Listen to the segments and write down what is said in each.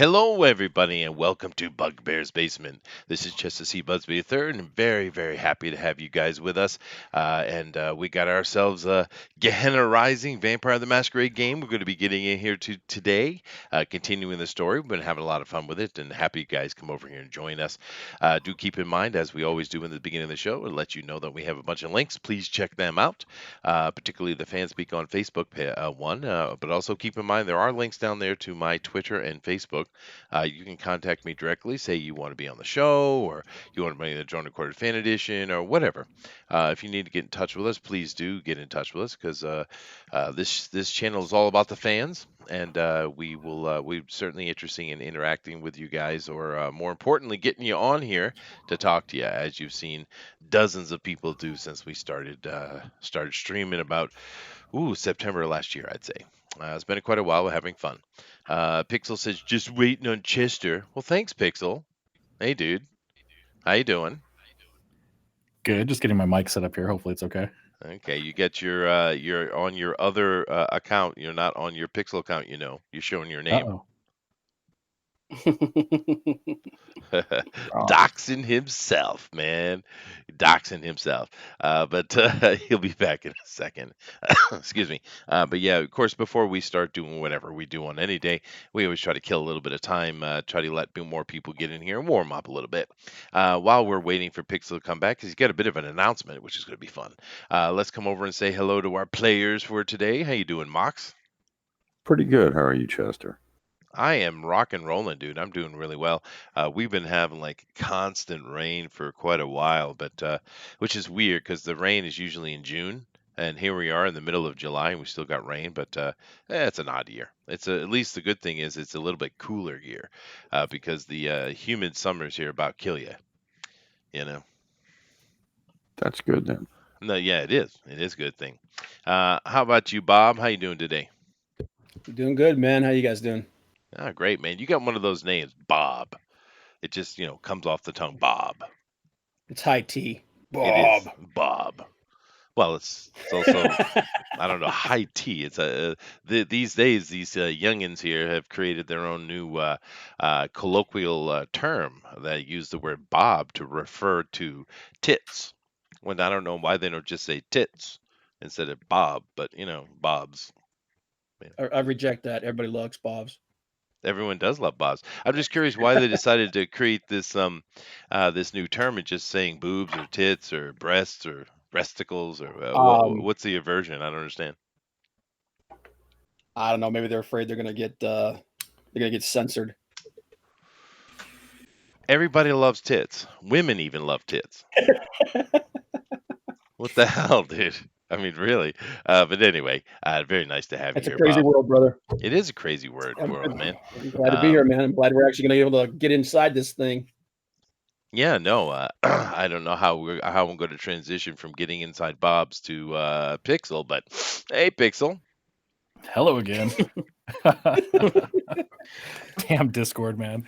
Hello, everybody, and welcome to Bugbears Basement. This is Chester C. Busby III, and I'm very, very happy to have you guys with us. And we got ourselves a Gehenna Rising Vampire the Masquerade game. We're going to be getting in here today, continuing the story. We've been having a lot of fun with it, and happy you guys come over here and join us. Do keep in mind, as we always do in the beginning of the show, and let you know that we have a bunch of links. Please check them out, particularly the Fanspeak on Facebook one. But also keep in mind there are links down there to my Twitter and Facebook. You can contact me directly, say you want to be on the show or you want to be in the Drone Recorded Fan Edition or whatever. If you need to get in touch with us, please do get in touch with us because this channel is all about the fans, and we're certainly interested in interacting with you guys, or more importantly, getting you on here to talk to you, as you've seen dozens of people do since we started streaming about September last year, I'd say. It's been quite a while. We're having fun. Pixel says, just waiting on Chester. Well, thanks, Pixel. Hey, dude. How you doing? Good. Just getting my mic set up here. Hopefully it's okay. Okay, you get you're on your other account. You're not on your Pixel account, You're showing your name. Uh-oh. Doxing himself, man. Doxing himself. But he'll be back in a second. Excuse me. But yeah, of course, before we start doing whatever we do on any day, we always try to kill a little bit of time, try to let more people get in here and warm up a little bit. While we're waiting for Pixel to come back, because he's got a bit of an announcement, which is going to be fun. Let's come over and say hello to our players for today. How you doing, Mox? Pretty good. How are you, Chester? I am rock and rolling, dude. I'm doing really well. We've been having like constant rain for quite a while, but which is weird because the rain is usually in June, and here we are in the middle of July, and we still got rain. But it's an odd year. At least the good thing is it's a little bit cooler year, because the humid summers here about kill you. You know. That's good then. No, yeah, it is. It is a good thing. How about you, Bob? How you doing today? Doing good, man. How you guys doing? Great, man. You got one of those names, Bob. It just, comes off the tongue, Bob. It's high tea. Bob. It is Bob. Well, it's also I don't know, high tea. It's these days these youngins here have created their own new colloquial term that use the word Bob to refer to tits. When I don't know why they don't just say tits instead of Bob, but Bob's. I reject that. Everybody loves Bob's. Everyone does love Bob's. I'm just curious why they decided to create this this new term and just saying boobs or tits or breasts or breasticles or what's the aversion? I don't understand. I don't know. Maybe they're afraid they're gonna get censored. Everybody loves tits. Women even love tits. What the hell, dude? I mean, really. But anyway, very nice to have It's you a here, crazy Bob. world, brother. It is a crazy world, man. I'm glad to be here, man. I'm glad we're actually gonna be able to get inside this thing. Yeah, no, I don't know how I'm going to transition from getting inside Bob's to Pixel, but hey, Pixel. Hello again. Damn Discord, man.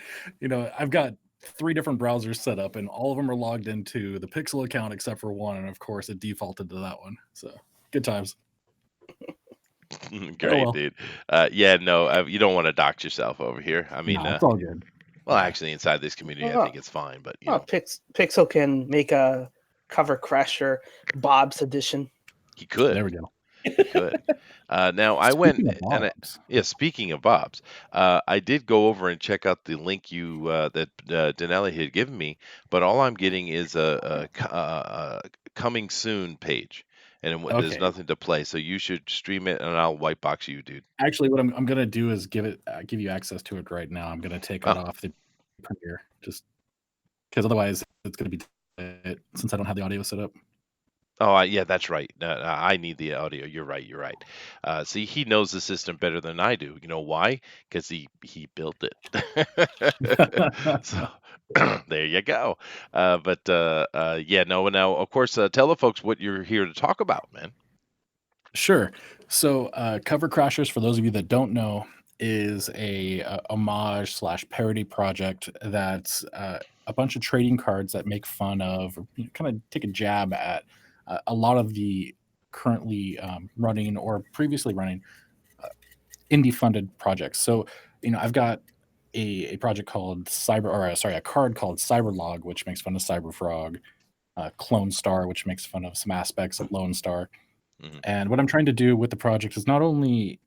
I've got 3 different browsers set up, and all of them are logged into the Pixel account except for one, and of course it defaulted to that one. So good times. Great, dude. Yeah, no, you don't want to dox yourself over here. I mean, it's all good. Well, actually, inside this community, I think it's fine, but Pixel can make a cover crasher Bob's edition. He could. There we go. He could. Now I went and speaking of Bob's, I did go over and check out the link that Dinale had given me, but all I'm getting is a coming soon page, and there's nothing to play. So you should stream it, and I'll white box you, dude. Actually, what I'm gonna do is give you access to it right now. I'm gonna take it off the premiere, just because otherwise it's gonna be since I don't have the audio set up. Oh, yeah, that's right. I need the audio. You're right. See, he knows the system better than I do. You know why? Because he built it. So there you go. Now, of course, tell the folks what you're here to talk about, man. Sure. So, Cover Crashers, for those of you that don't know, is a homage / parody project that's a bunch of trading cards that make fun of, or kind of take a jab at a lot of the currently running or previously running indie funded projects. So, I've got a project called a card called Cyberlog, which makes fun of Cyberfrog, Clone Star, which makes fun of some aspects of Lone Star. Mhm. And what I'm trying to do with the project is not only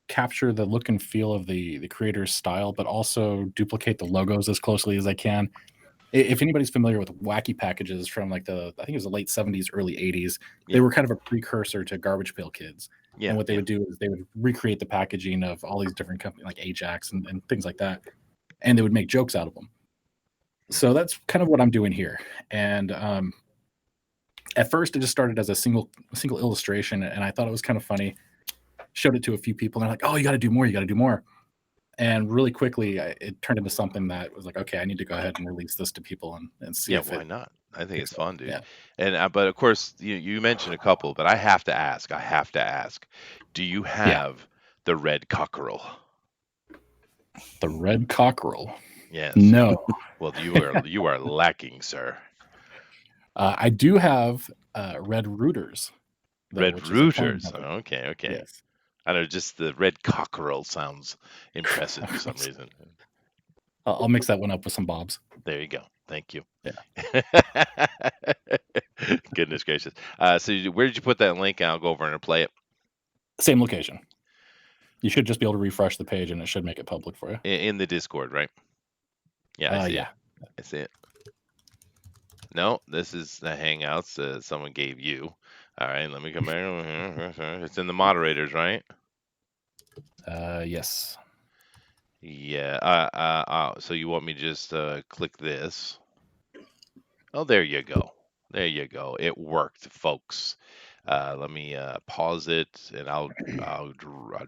capture the look and feel of the creator's style, but also duplicate the logos as closely as I can. If anybody's familiar with wacky packages from like I think it was the late 70s, early 80s, Yeah. they were kind of a precursor to Garbage Pail Kids. Yeah. And what they yeah. would do is they would recreate the packaging of all these different companies like Ajax and things like that. And they would make jokes out of them. So that's kind of what I'm doing here. And at first, it just started as a single illustration, and I thought it was kind of funny. Showed it to a few people, and they're like, "Oh, you got to do more! You got to do more!" And really quickly, it turned into something that was like, "Okay, I need to go ahead and release this to people and see Yeah, if why it." not? I think picks it's up. fun, dude. Yeah. And but of course, you mentioned a couple, but I have to ask. Do you have the red cockerel? The red cockerel. Yes. No, Well, you are lacking, sir. I do have red rooters. Though, Red which is a clone rooters. company. Okay. Yes. I know, just the red cockerel sounds impressive for some reason. I'll mix that one up with some bobs. There you go. Thank you. Yeah. Goodness gracious. So where did you put that link? I'll go over and play it. Same location. You should just be able to refresh the page, and it should make it public for you. In the Discord, right? Yeah, I see Yeah. it. I see it. No, this is the Hangouts someone gave you. All right, let me come back over here. It's in the moderators, right? Yes. Yeah. So you want me to just click this? Oh, there you go. There you go. It worked, folks. Let me pause it, and I'll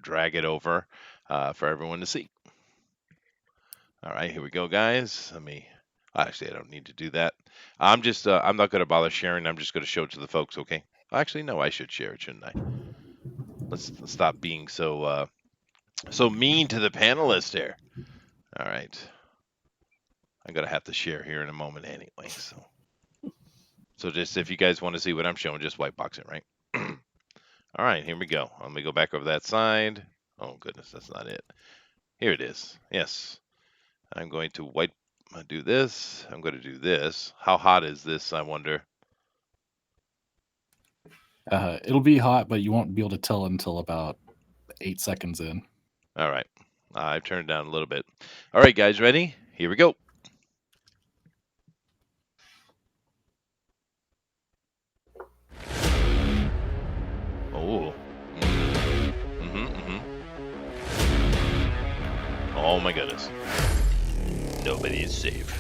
drag it over for everyone to see. All right, here we go, guys. Actually, I don't need to do that. I'm not going to bother sharing. I'm just going to show it to the folks, okay? Actually, no, I should share it, shouldn't I? Let's stop being so mean to the panelists there. All right. I'm going to have to share here in a moment anyway, so just if you guys want to see what I'm showing, just white box it, right? All right, here we go. Let me go back over that side. Oh, goodness, that's not it. Here it is. Yes. I'm going to do this. I'm going to do this. How hot is this, I wonder? It'll be hot, but you won't be able to tell until about 8 seconds in. All right. I've turned it down a little bit. All right, guys, ready? Here we go. Oh. Oh my goodness. Nobody is safe.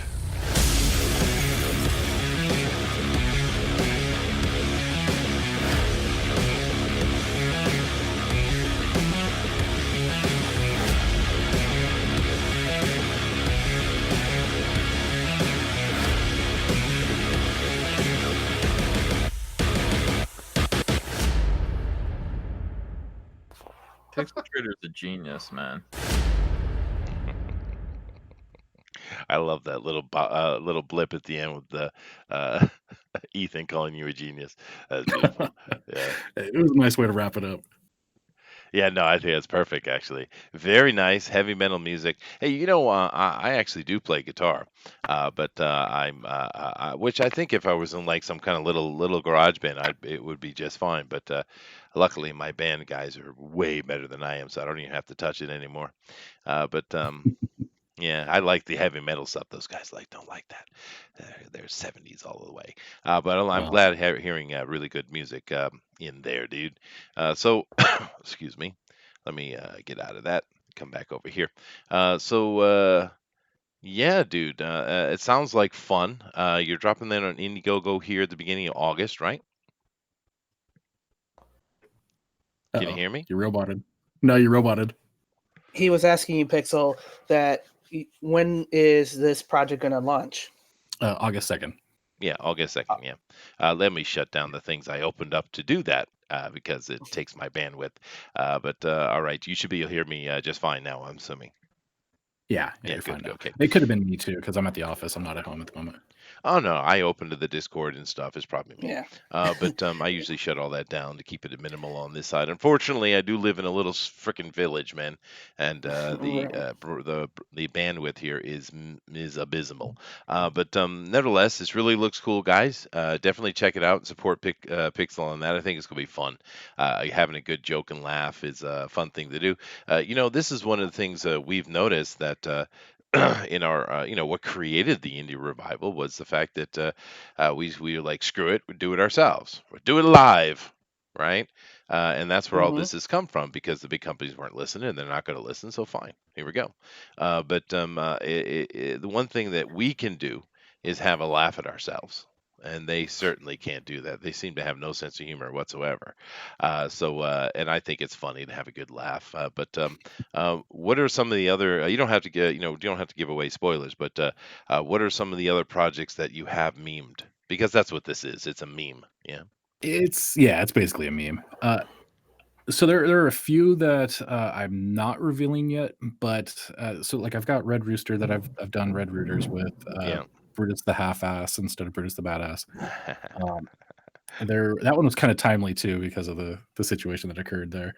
Pixel Trader's a genius, man. I love that little blip at the end with the Ethan calling you a genius. That's beautiful. Yeah. It was a nice way to wrap it up. Yeah, no, I think that's perfect, actually. Very nice, heavy metal music. Hey, I actually do play guitar, but which I think if I was in like some kind of little garage band, it would be just fine. But luckily, my band guys are way better than I am, so I don't even have to touch it anymore. Yeah, I like the heavy metal stuff. Those guys don't like that. They're 70s all the way. But I'm glad hearing really good music in there, dude. So, excuse me. Let me get out of that. Come back over here. Yeah, dude. It sounds like fun. You're dropping that on Indiegogo here at the beginning of August, right? Can you hear me? You roboted. No, you roboted. He was asking you, Pixel, that when is this project going to launch? August 2nd. Yeah, August 2nd, yeah. Let me shut down the things I opened up to do that because it takes my bandwidth. But all right, you should be able to hear me just fine now, I'm assuming. Yeah, Yeah, you're fine good, now. okay. It could have been me too, because I'm at the office. I'm not at home at the moment. Oh no, I open to the Discord and stuff. It's probably me. Yeah. But I usually shut all that down to keep it minimal on this side. Unfortunately, I do live in a little freaking village, man, and Right. the bandwidth here is abysmal. But nevertheless, this really looks cool, guys. Definitely check it out and support Pixel on that. I think it's gonna be fun. Having a good joke and laugh is a fun thing to do. This is one of the things we've noticed that. In our what created the indie revival was the fact that we were like, screw it, we do it ourselves, we do it live, right? And that's where all Mm-hmm. this has come from, because the big companies weren't listening and they're not going to listen, so fine, here we go. But the one thing that we can do is have a laugh at ourselves, and they certainly can't do that. They seem to have no sense of humor whatsoever. And I think it's funny to have a good laugh. But what are some of the other? You don't have to you don't have to give away spoilers, but what are some of the other projects that you have memed? Because that's what this is. It's a meme. Yeah. It's basically a meme. So there are a few that I'm not revealing yet, but so like I've got Red Rooster that I've done Red Rooters with Yeah. Brutus the half-ass instead of Brutus the badass. That one was kind of timely too because of the situation that occurred there.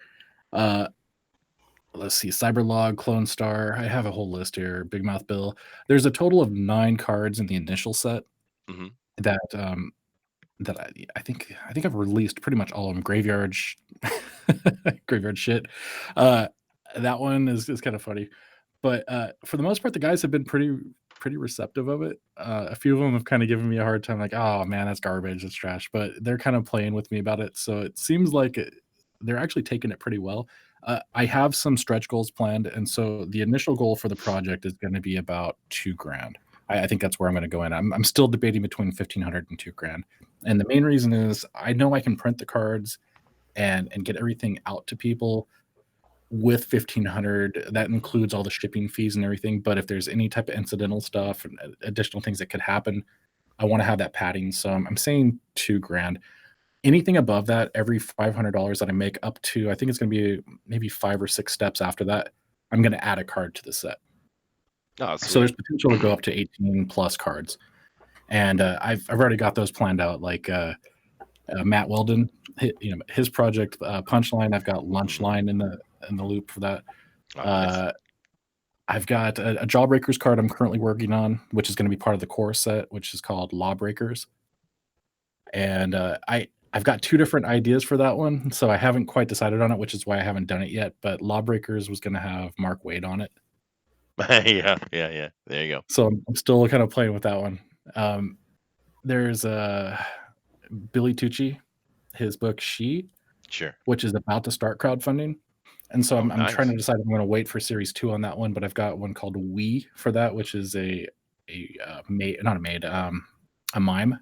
Let's see, Cyberlog, Clone Star. I have a whole list here. Big Mouth Bill. There's a total of 9 cards in the initial set Mhm. that that I think I've released pretty much all of them. Graveyard shit. That one is kind of funny, but for the most part, the guys have been pretty receptive of it. A few of them have kind of given me a hard time, like, "Oh man, that's garbage, it's trash," but they're kind of playing with me about it. So it seems like they're actually taking it pretty well. I have some stretch goals planned, and so the initial goal for the project is going to be about $2,000. I think that's where I'm going to go in. I'm still debating between 1,500 and $2,000. And the main reason is I know I can print the cards and get everything out to people with 1,500. That includes all the shipping fees and everything. But if there's any type of incidental stuff and additional things that could happen, I want to have that padding. So I'm saying $2,000. Anything above that, every $500 that I make up to, I think it's going to be maybe 5 or 6 steps after that, I'm going to add a card to the set. Oh, So there's sweet. potential to go up to 18 plus cards. And I've already got those planned out. Like Matt Weldon, his project Punchline. I've got Lunchline in the loop for that. Oh, nice. I've got a Jawbreakers card I'm currently working on, which is going to be part of the core set, which is called Lawbreakers. And I've got 2 different ideas for that one, so I haven't quite decided on it, which is why I haven't done it yet. But Lawbreakers was going to have Mark Waid on it, Yeah. There you go. so I'm still kind of playing with that one. There's Billy Tucci, his book She, Sure. which is about to start crowdfunding. And so I'm nice. trying to decide if I'm going to wait for series 2 on that one, but I've got one called We for that, which is a mime,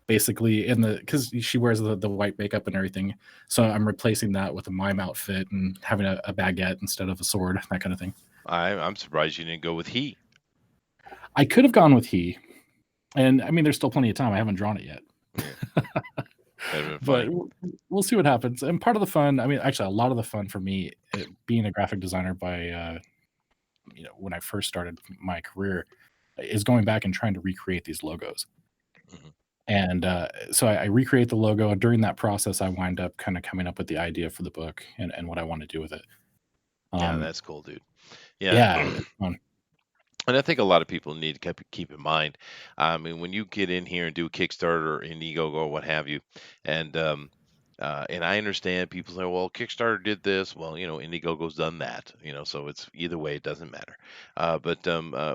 basically, because she wears the white makeup and everything. So I'm replacing that with a mime outfit and having a baguette instead of a sword, that kind of thing. I'm surprised you didn't go with he. I could have gone with he, and I mean, there's still plenty of time. I haven't drawn it yet. That'd been But funny. we'll see what happens. And part of the fun, I mean, actually, a lot of the fun for me, being a graphic designer by, when I first started my career, is going back and trying to recreate these logos. Mhm. And so I recreate the logo, and during that process, I wind up kind of coming up with the idea for the book and what I want to do with it. Yeah, that's cool, dude. Yeah. Yeah, it's fun. And I think a lot of people need to keep in mind. I mean, when you get in here and do Kickstarter or Indiegogo or what have you, and I understand people say, "Well, Kickstarter did this." Well, Indiegogo's done that. So it's either way, it doesn't matter. But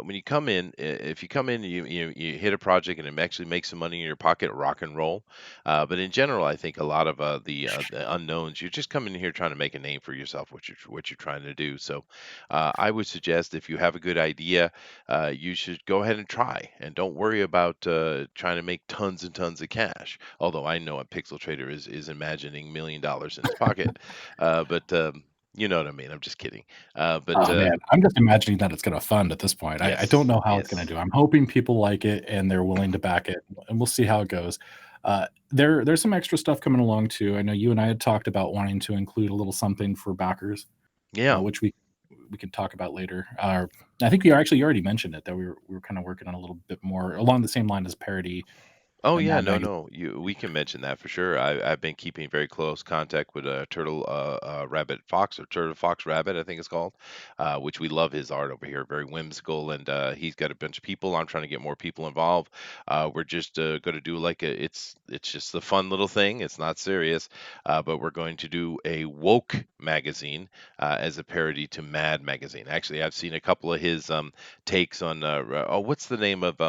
when you come in, if you come in, you hit a project and it actually makes some money in your pocket, rock and roll. But in general, I think a lot of the unknowns, you're just coming in here trying to make a name for yourself, what you're trying to do. So I would suggest, if you have a good idea, you should go ahead and try, and don't worry about trying to make tons and tons of cash. Although I know a pixel trader is imagining $1 million in his pocket, but you know what I mean. I'm just kidding. But Oh man, I'm just imagining that it's going to fund at this point. I don't know how it's going to do. I'm hoping people like it and they're willing to back it, and we'll see how it goes. There's some extra stuff coming along too. I know you and I had talked about wanting to include a little something for backers, Yeah. which we we can talk about later. I think you already mentioned it, that we were kind of working on a little bit more along the same line as parody. Oh The yeah, Mad no, Magazine. no. We can mention that for sure. I've been keeping very close contact with Turtle Rabbit Fox, or Turtle Fox Rabbit, I think it's called, which we love his art over here. Very whimsical, and he's got a bunch of people. I'm trying to get more people involved. We're just going to do like it's just a fun little thing. It's not serious, but we're going to do a woke magazine as a parody to Mad Magazine. Actually, I've seen a couple of his takes on what's the name of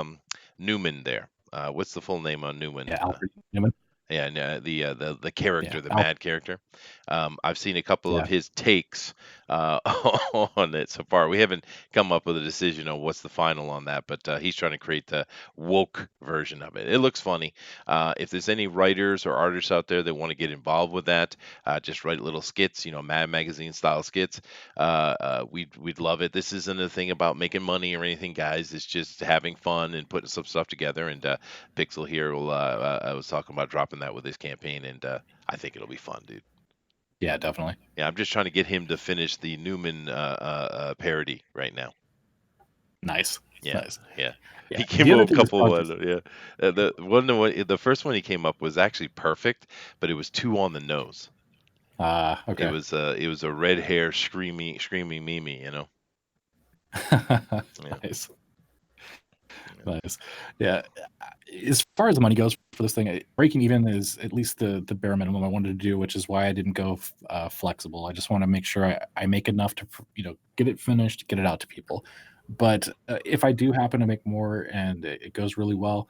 Newman there? What's the full name on Newman? Yeah, Alfred Newman. Yeah, and the Yeah, character, the mad character. I've seen a couple of yeah. his takes uh, on it so far. We haven't come up with a decision on what's the final on that, but he's trying to create the woke version of it. It looks funny. If there's any writers or artists out there that want to get involved with that, just write little skits, Mad Magazine style skits. We'd love it. This isn't a thing about making money or anything, guys. It's just having fun and putting some stuff together. And Pixel here will. I was talking about dropping that with his campaign, and I think it'll be fun, dude. Yeah, definitely. Yeah, I'm just trying to get him to finish the Newman parody right now. Nice. Yeah, Nice. yeah. Yeah. He came The up other with a thing is couple probably of yeah. The first one he came up was actually perfect, but it was too on the nose. okay. It was a red hair screaming Mimi, Yeah. Nice. Nice. Yeah. As far as the money goes for this thing, breaking even is at least the bare minimum I wanted to do, which is why I didn't go flexible. I just want to make sure I make enough to get it finished, get it out to people. But if I do happen to make more and it goes really well,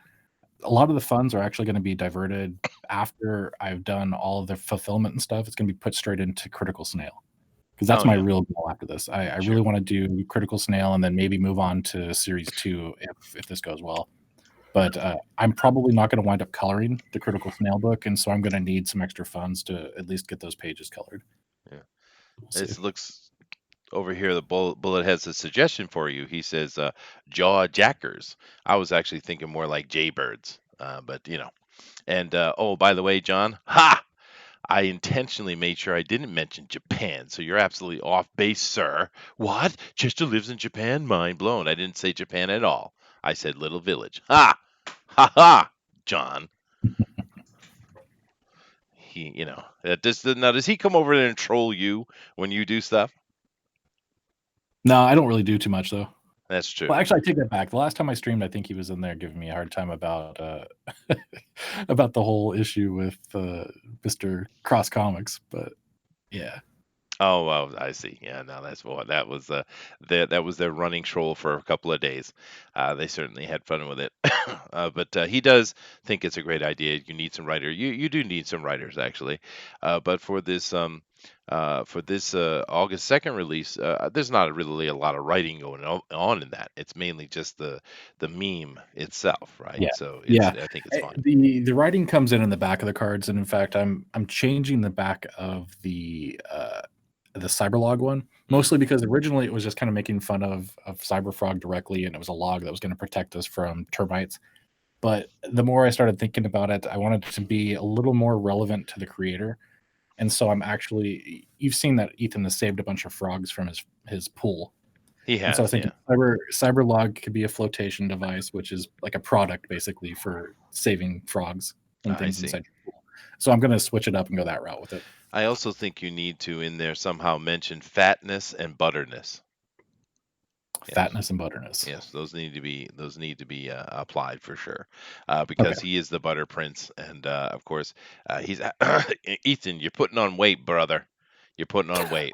a lot of the funds are actually going to be diverted after I've done all of the fulfillment and stuff. It's going to be put straight into Critical Snail, because that's Oh my yeah, real goal after this. I sure. really want to do Critical Snail and then maybe move on to Series 2 if this goes well. But I'm probably not going to wind up coloring the Critical Snail book, and so I'm going to need some extra funds to at least get those pages colored. Yeah. We'll see. It looks over here. The bullet has a suggestion for you. He says, "Jaw jackers." I was actually thinking more like jaybirds, but And oh, by the way, John, I intentionally made sure I didn't mention Japan, so you're absolutely off base, sir. What? Chester lives in Japan? Mind blown. I didn't say Japan at all. I said little village. Ha! Ha ha! John. Does he come over there and troll you when you do stuff? No, I don't really do too much though. That's true. Well, actually, I take that back. The last time I streamed, I think he was in there giving me a hard time about about the whole issue with Mr. Cross Comics. But yeah, Oh, well, I see. Yeah, no, that's what that was. That was their running troll for a couple of days. They certainly had fun with it. But he does think it's a great idea. You need some writer. You do need some writers actually. But for this August 2nd release, there's not really a lot of writing going on in that. It's mainly just the meme itself, right? yeah, So yeah. I think it's fine. The writing comes in the back of the cards, and in fact, I'm changing the back of the Cyberlog one, mostly because originally it was just kind of making fun of Cyberfrog directly, and it was a log that was going to protect us from termites. But the more I started thinking about it, I wanted it to be a little more relevant to the creator. And so you've seen that Ethan has saved a bunch of frogs from his pool. He And has, so I was thinking yeah. Cyberlog could be a flotation device, which is like a product basically for saving frogs and I things see. inside your pool. So I'm going to switch it up and go that route with it. I also think you need to in there somehow mention fatness and butterness. Fatness and butterness. Yes, those need to be applied for sure, because he is the butter prince, and of course he's Ethan. You're putting on weight, brother. You're putting on weight,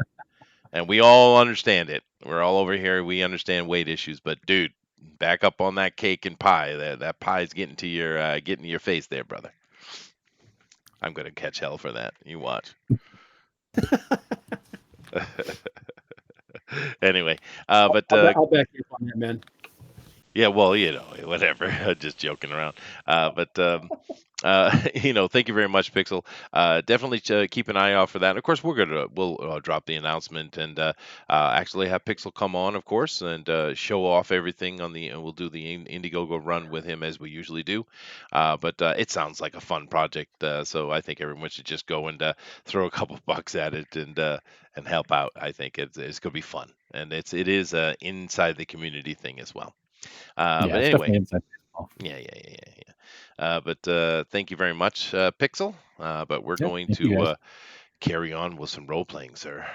and we all understand it. We're all over here. We understand weight issues, but dude, back up on that cake and pie. That pie's getting to your face there, brother. I'm gonna catch hell for that. You watch. Anyway, but I'll back you up on that, man. Yeah, well, whatever. Just joking around. But thank you very much, Pixel. Definitely keep an eye out for that. And of course, we'll drop the announcement and actually have Pixel come on, of course, and show off everything and we'll do the Indiegogo run with him as we usually do. But it sounds like a fun project, so I think everyone should just go and throw a couple bucks at it and help out. I think it's going to be fun, and it is a inside the community thing as well. Yeah, But it's anyway, definitely inside baseball. yeah. But thank you very much, Pixel. But we're Yep. going Thank you to guys. carry on with some role playing, sir.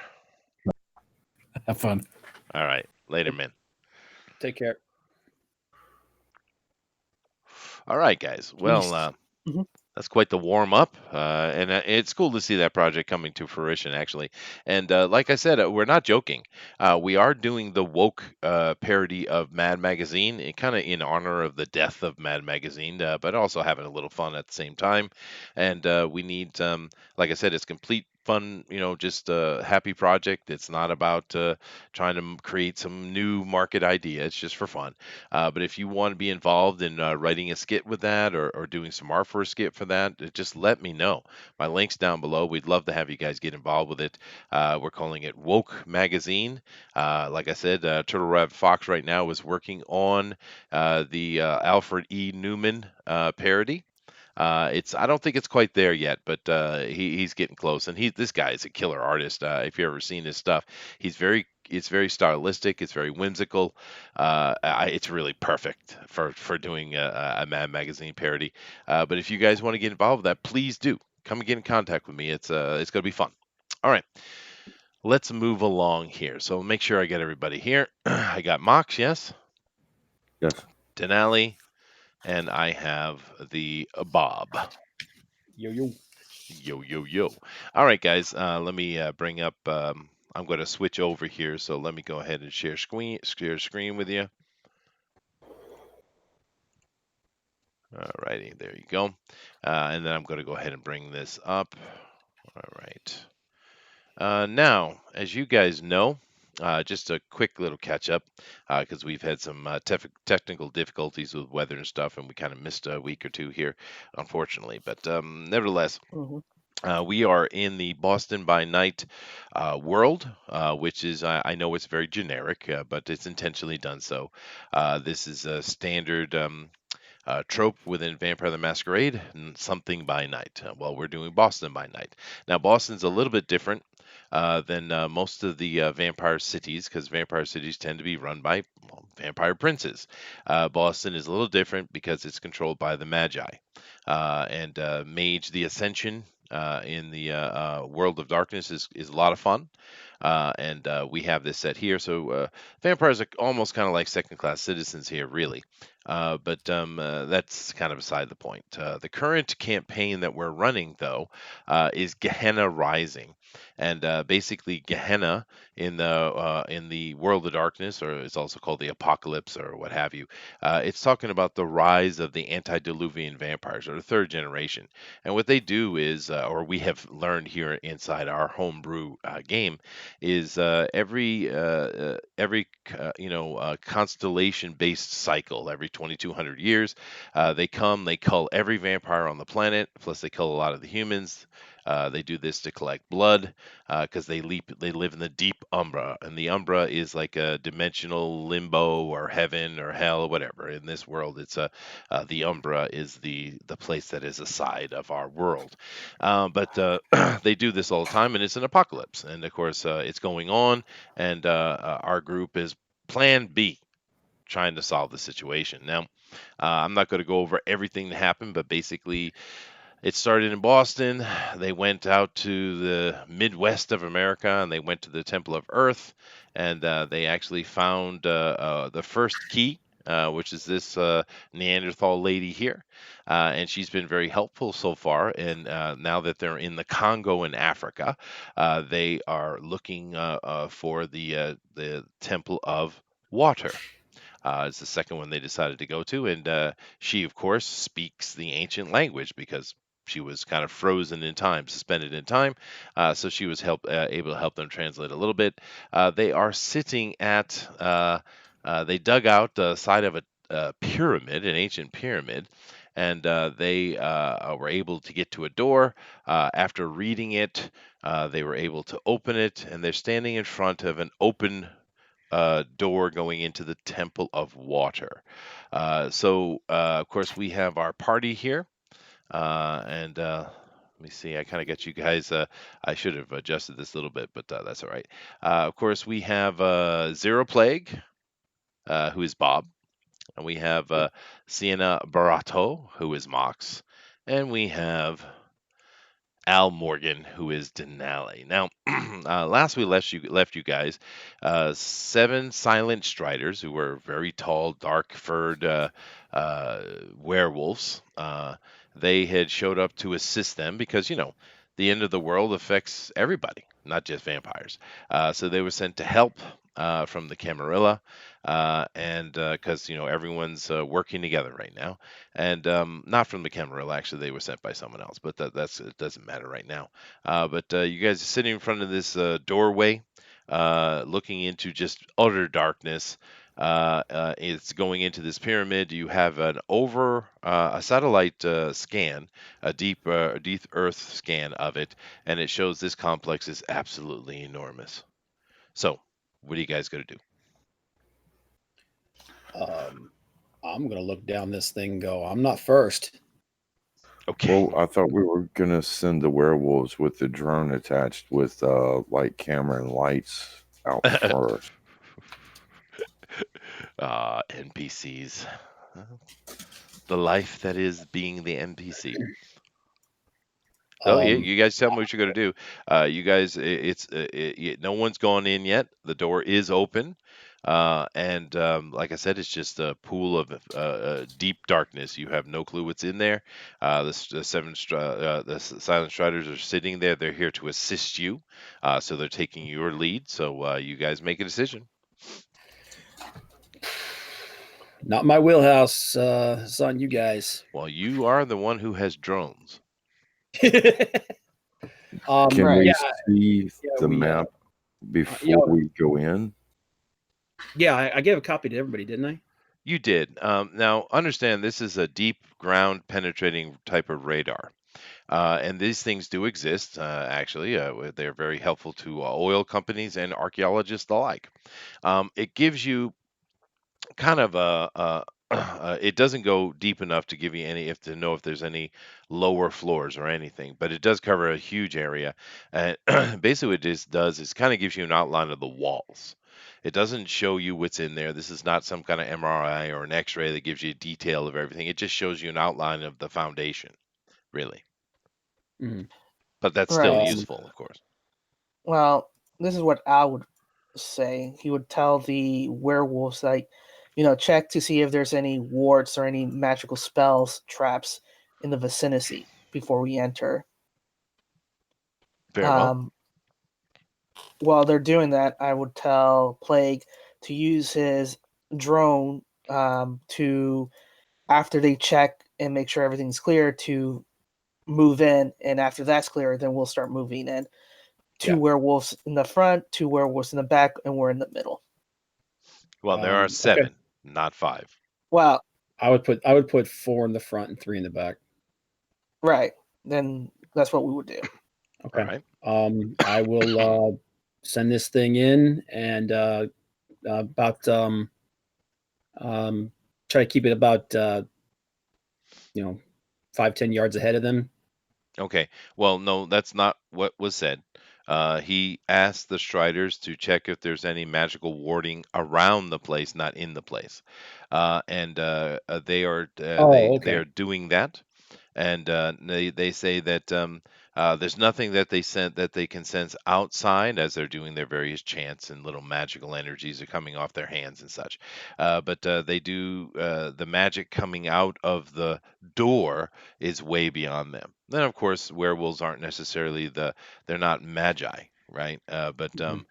Have fun. All right, later, man. Take care. All right, guys. Well, Mhm. that's quite the warm up, and it's cool to see that project coming to fruition, actually. And like I said, we're not joking. We are doing the woke parody of Mad Magazine, kind of in honor of the death of Mad Magazine, but also having a little fun at the same time. And we need, like I said, it's complete fun, just a happy project. It's not about trying to create some new market idea. It's just for fun. But if you want to be involved in writing a skit with that or doing some art for a skit for that, just let me know. My link's down below. We'd love to have you guys get involved with it. We're calling it Woke Magazine. Like I said, Turtle Rabbit Fox right now is working on the Alfred E. Newman parody. I don't think it's quite there yet, but he's getting close. And this guy is a killer artist. If you've ever seen his stuff, it's very stylistic. It's very whimsical. It's really perfect for doing a Mad Magazine parody. But if you guys want to get involved with that, please do come and get in contact with me. It's gonna be fun. All right, let's move along here. So make sure I get everybody here. I got Mox, yes, Yes. Denali, and I have the Bob. Yo yo. Yo. All right, guys. Let me bring up. I'm going to switch over here. So let me go ahead and share screen with you. All righty, there you go. And then I'm going to go ahead and bring this up. All right. Now, as you guys know, just a quick little catch up because we've had some technical difficulties with weather and stuff, and we kind of missed a week or two here, unfortunately. But nevertheless, Mhm. we are in the Boston by Night world, which is, I know it's very generic, but it's intentionally done so. This is a standard trope within Vampire the Masquerade, something by night. Well, we're doing Boston by night. Now, Boston's a little bit different than most of the vampire cities because vampire cities tend to be run by vampire princes. Boston is a little different because it's controlled by the Magi. And Mage the Ascension in the World of Darkness is a lot of fun. And we have this set here. So vampires are almost kind of like second class citizens here, really. But that's kind of beside the point. The current campaign that we're running, though, is Gehenna Rising, and basically Gehenna in the World of Darkness, or it's also called the Apocalypse, or what have you. It's talking about the rise of the antediluvian vampires, or the third generation. And what they do is, or we have learned here inside our homebrew game, is every constellation-based cycle every 2,200 years, they cull every vampire on the planet. Plus, they kill a lot of the humans. They do this to collect blood because they live in the deep Umbra, and the Umbra is like a dimensional limbo or heaven or hell or whatever. In this world, it's the Umbra is the place that is a side of our world. But they do this all the time, and it's an apocalypse. And of course, it's going on, and our group is Plan B, trying to solve the situation. Now, I'm not going to go over everything that happened, but basically, it started in Boston. They went out to the Midwest of America and they went to the Temple of Earth, and they actually found the first key. Which is this Neanderthal lady here, and she's been very helpful so far. And now that they're in the Congo in Africa, they are looking for the Temple of Water. It's the second one they decided to go to, and she, of course, speaks the ancient language because she was kind of frozen in time, suspended in time. So she was able to help them translate a little bit. They are sitting at. They dug out the side of pyramid, an ancient pyramid, and they were able to get to a door. After reading it, they were able to open it, and they're standing in front of an open door going into the Temple of Water. Of course, we have our party here, and let me see. I kind of got you guys. I should have adjusted this a little bit, but that's all right. Of course, we have Zero Plague, who is Bob, and we have Sienna Barato, who is Mox, and we have Al Morgan, who is Dinale. Now, last we left you guys, 7 silent striders who were very tall, dark-furred werewolves. They had showed up to assist them because the end of the world affects everybody, not just vampires. So they were sent to help from the Camarilla, and because everyone's working together right now, and not from the Camarilla. Actually, they were sent by someone else, but it doesn't matter right now. But you guys are sitting in front of this doorway, looking into just utter darkness. It's going into this pyramid. You have a satellite scan, a deep Earth scan of it, and it shows this complex is absolutely enormous. So, what are you guys going to do? I'm gonna look down this thing and go, I'm not first. Okay. Well, I thought we were gonna send the werewolves with the drone attached with light camera and lights out first. NPCs. The life that is being the NPC. So you guys tell me what you're going to do. You guys, no one's gone in yet. The door is open, and like I said, it's just a pool of deep darkness. You have no clue what's in there. The silent striders are sitting there. They're here to assist you, so they're taking your lead. So you guys make a decision. Not my wheelhouse. It's on you guys. Well, you are the one who has drones. Can Right. we Yeah, see the we, map before we go in? yeah, I gave a copy to everybody, didn't I? You did. Now, understand this is a deep ground penetrating type of radar. And these things do exist, actually. They're very helpful to oil companies and archaeologists alike. It gives you kind of it doesn't go deep enough to give you to know if there's any lower floors or anything, but it does cover a huge area. And basically, what this does is kind of gives you an outline of the walls. It doesn't show you what's in there. This is not some kind of MRI or an X-ray that gives you a detail of everything. It just shows you an outline of the foundation, really. Mhm. But that's still Right. useful, of course. Well, this is what Al would say. He would tell the werewolves, like, check to see if there's any wards or any magical spells, traps in the vicinity before we enter. Very well. While they're doing that, I would tell Plague to use his drone to, after they check and make sure everything's clear, to move in. And after that's clear, then we'll start moving in. 2 werewolves in the front, 2 werewolves in the back, and we're in the middle. Well, there are Okay. 7, not 5. Well, I would put 4 in the front and 3 in the back. right. Then that's what we would do. Okay. All right. I will send this thing in and about try to keep it about 5-10 yards ahead of them. Okay. Well, no, that's not what was said. He asked the Striders to check if there's any magical warding around the place, not in the place. And they are they are doing that. And they say that there's nothing that they can sense outside as they're doing their various chants, and little magical energies are coming off their hands and such. But they do the magic coming out of the door is way beyond them. Then, of course, werewolves aren't necessarily they're not magi, right? But the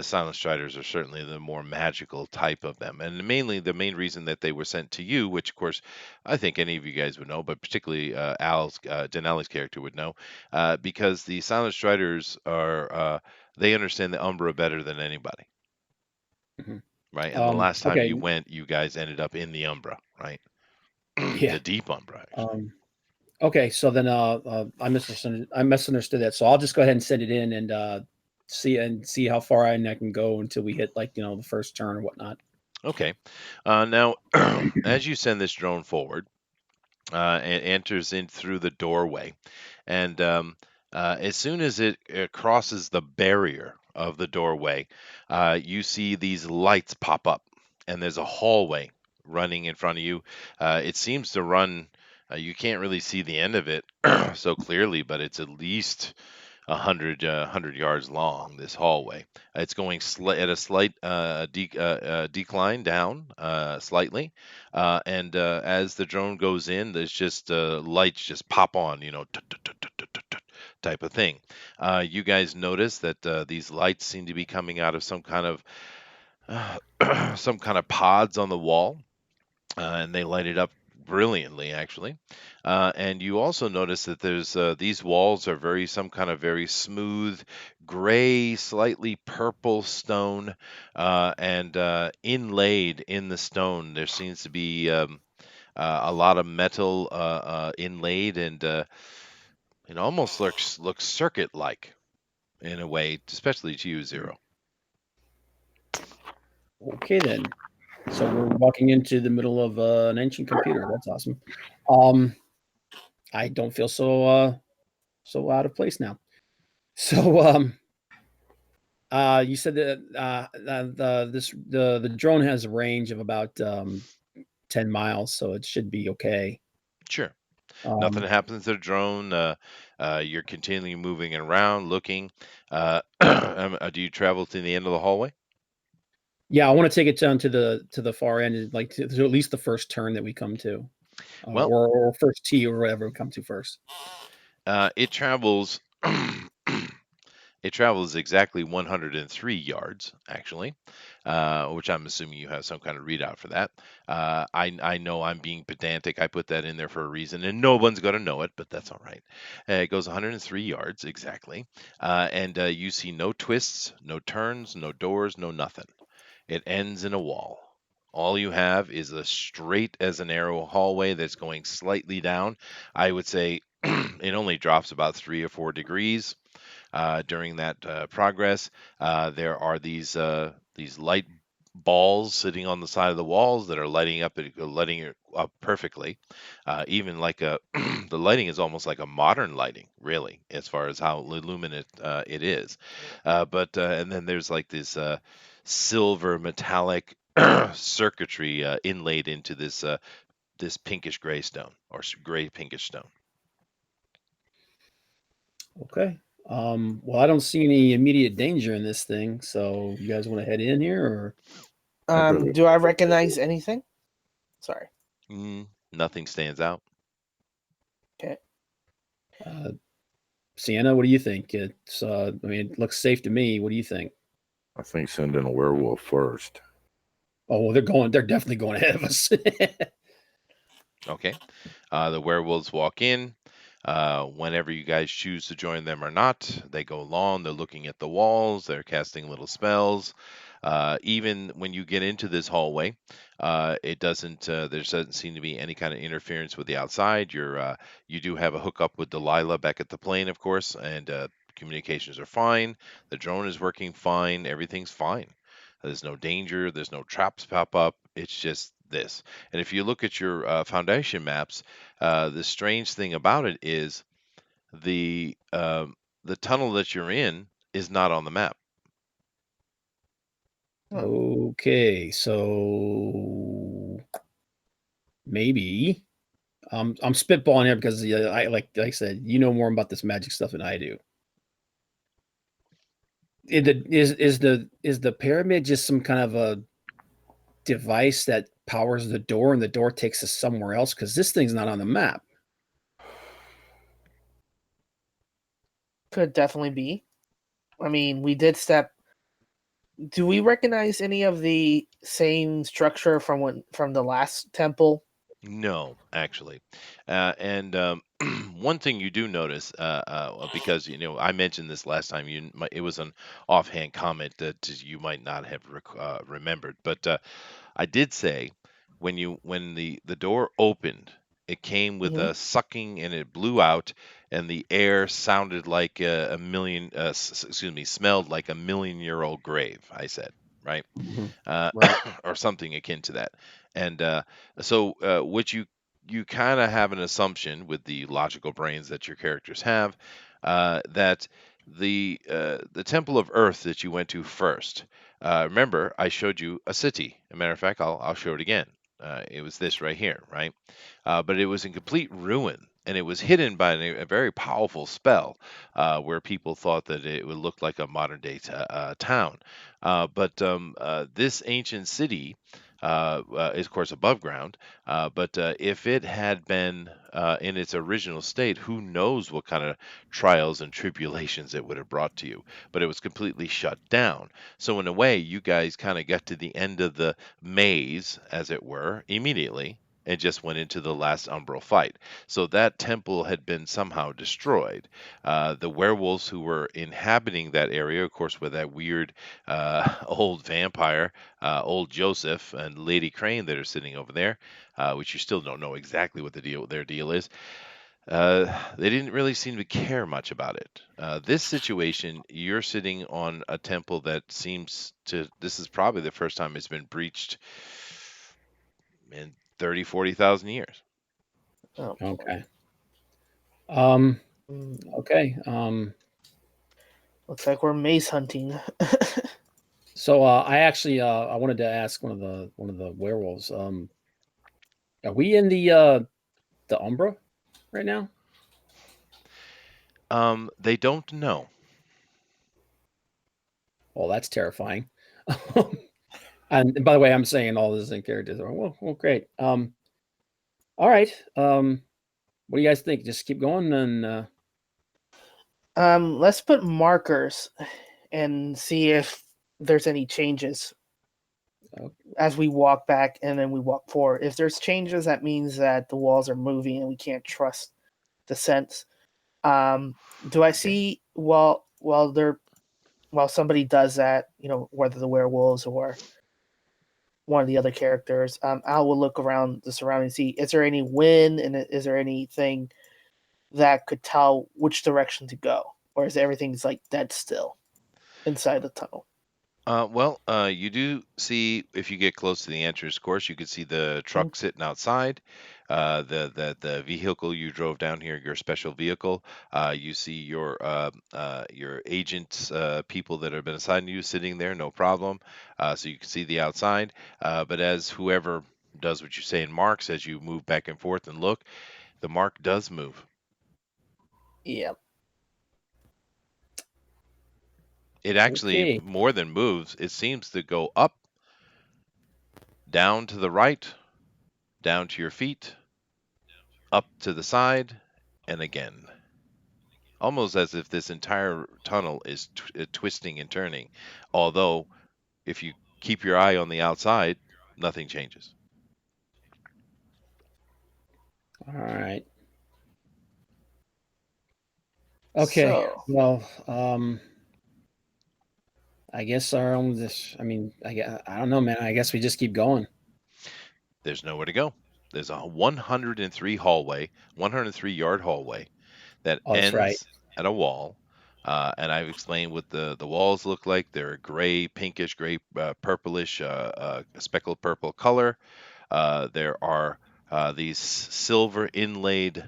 Silent Striders are certainly the more magical type of them, and mainly the main reason that they were sent to you, which of course I think any of you guys would know, but particularly Dinale's character would know, because the Silent Striders are they understand the Umbra better than anybody. Mhm. right? And the last time Okay. you went, you guys ended up in the Umbra, right? Yeah. The deep Umbra, actually. Okay. So then, I misunderstood that. So I'll just go ahead and send it in and see how far I can go until we hit the first turn or whatnot. Okay. Now, as you send this drone forward, it enters in through the doorway, and as soon as it crosses the barrier of the doorway, you see these lights pop up, and there's a hallway running in front of you. It seems to run. You can't really see the end of it so clearly, but it's at least 100 yards long. This hallway. It's going at a slight decline down slightly, and as the drone goes in, there's just lights just pop on, tut, tut, tut, tut, tut, tut, tut, type of thing. You guys notice that these lights seem to be coming out of some kind of some kind of pods on the wall, and they light it up brilliantly, actually. And you also notice that there's these walls are some kind of very smooth gray, slightly purple stone, and inlaid in the stone there seems to be a lot of metal inlaid, and it almost looks circuit like in a way, especially to you, Zero. Okay, then. So we're walking into the middle of an ancient computer. That's awesome. I don't feel so out of place now. So you said that the drone has a range of about 10 miles, so it should be okay. Sure. Nothing Um, happens to the drone. You're continually moving around, looking. Do you travel to the end of the hallway? yeah, I want to take it down to the far end, like to at least the first turn that we come to, Well, or first tee or whatever we come to first. it travels. It travels exactly 103 yards, actually, which I'm assuming you have some kind of readout for that. I know I'm being pedantic. I put that in there for a reason, and no one's going to know it, but that's all right. It goes 103 yards exactly, and you see no twists, no turns, no doors, no nothing. It ends in a wall. All you have is a straight as an arrow hallway that's going slightly down. I would say it only drops about 3 or 4 degrees during that progress. There are these light balls sitting on the side of the walls that are lighting it up perfectly. Even like the lighting is almost like a modern lighting, really, as far as how illuminate it is. But and then there's like this silver metallic circuitry inlaid into this pinkish gray stone or gray pinkish stone. Okay. Well, I don't see any immediate danger in this thing, so you guys want to head in here, or Do I recognize anything? Sorry. Nothing stands out. Okay. Sienna? What do you think? It's I mean, it looks safe to me. What do you think? I think send in a werewolf first. Oh, well, they're definitely going ahead of us. Okay. The werewolves walk in. Whenever you guys choose to join them or not, they go along. They're looking at the walls. They're casting little spells. Even when you get into this hallway, it doesn't. There doesn't seem to be any kind of interference with the outside. You do have a hookup with Delilah back at the plane, of course, and communications are fine. The drone is working fine. Everything's fine. There's no danger. There's no traps pop up. It's just this. And if you look at your foundation maps, the strange thing about it is the tunnel that you're in is not on the map. Okay, so maybe I'm spitballing here because I like I said, you know more about this magic stuff than I do. Is the pyramid just some kind of a device that powers the door and the door takes us somewhere else? Because this thing's not on the map. Could definitely be. I mean, we did step. Do we recognize any of the same structure from the last temple? No, actually, and one thing you do notice, because I mentioned this last time, it was an offhand comment that you might not have remembered, but I did say when the door opened, it came with Mhm. a sucking and it blew out, and the air sounded like a million. Excuse me, smelled like a million-year-old grave. I said, right? Mhm. uh, Right. or something akin to that. And so, what you kind of have an assumption with the logical brains that your characters have, that the Temple of Earth that you went to first. Remember, I showed you a city. As a matter of fact, I'll show it again. It was this right here, right? But it was in complete ruin, and it was hidden by a very powerful spell, where people thought that it would look like a modern day town. But this ancient city is, of course, above ground. But if it had been in its original state, who knows what kind of trials and tribulations it would have brought to you. But it was completely shut down. So, in a way, you guys kind of got to the end of the maze, as it were, immediately. And just went into the last Umbral fight. So that temple had been somehow destroyed. The werewolves who were inhabiting that area, of course, with that weird old vampire, old Joseph, and Lady Crane that are sitting over there, which you still don't know exactly what their deal is. They didn't really seem to care much about it. This situation, you're sitting on a temple that seems to. This is probably the first time it's been breached in 30, 40,000 years. Oh, boy. Okay. Um. Mm, Okay. looks like we're maze hunting. So I actually I wanted to ask one of the werewolves. Are we in the Umbra right now? They don't know. Well, that's terrifying. And by the way, I'm saying all this in characters. Well, great. All right. What do you guys think? Just keep going and Let's put markers and see if there's any changes oh, as we walk back and then we walk forward. If there's changes, that means that the walls are moving and we can't trust the sense. Do I Okay. see while somebody does that, whether the werewolves or one of the other characters, I will look around the surrounding, see is there any wind and is there anything that could tell which direction to go, or is everything's like dead still inside the tunnel? You do see if you get close to the entrance course, you can see the Mm. truck sitting outside. The vehicle you drove down here, your special vehicle. You see your agents, people that have been assigned to you, sitting there, no problem. So you can see the outside. But as whoever does what you say in marks, as you move back and forth and look, the mark does move. Yeah. It actually okay. more than moves. It seems to go up, down to the right, down to your feet, up to the side, and again. Almost as if this entire tunnel is twisting and turning. Although, if you keep your eye on the outside, nothing changes. All right. Okay. So, Well, I guess our own this. I mean, I don't know, man. I guess we just keep going. There's nowhere to go. There's a 103-yard hallway that Oh, that's right. ends at a wall. And I've explained what the walls look like. They're gray, pinkish, gray, purplish, speckled purple color. There are these silver inlaid,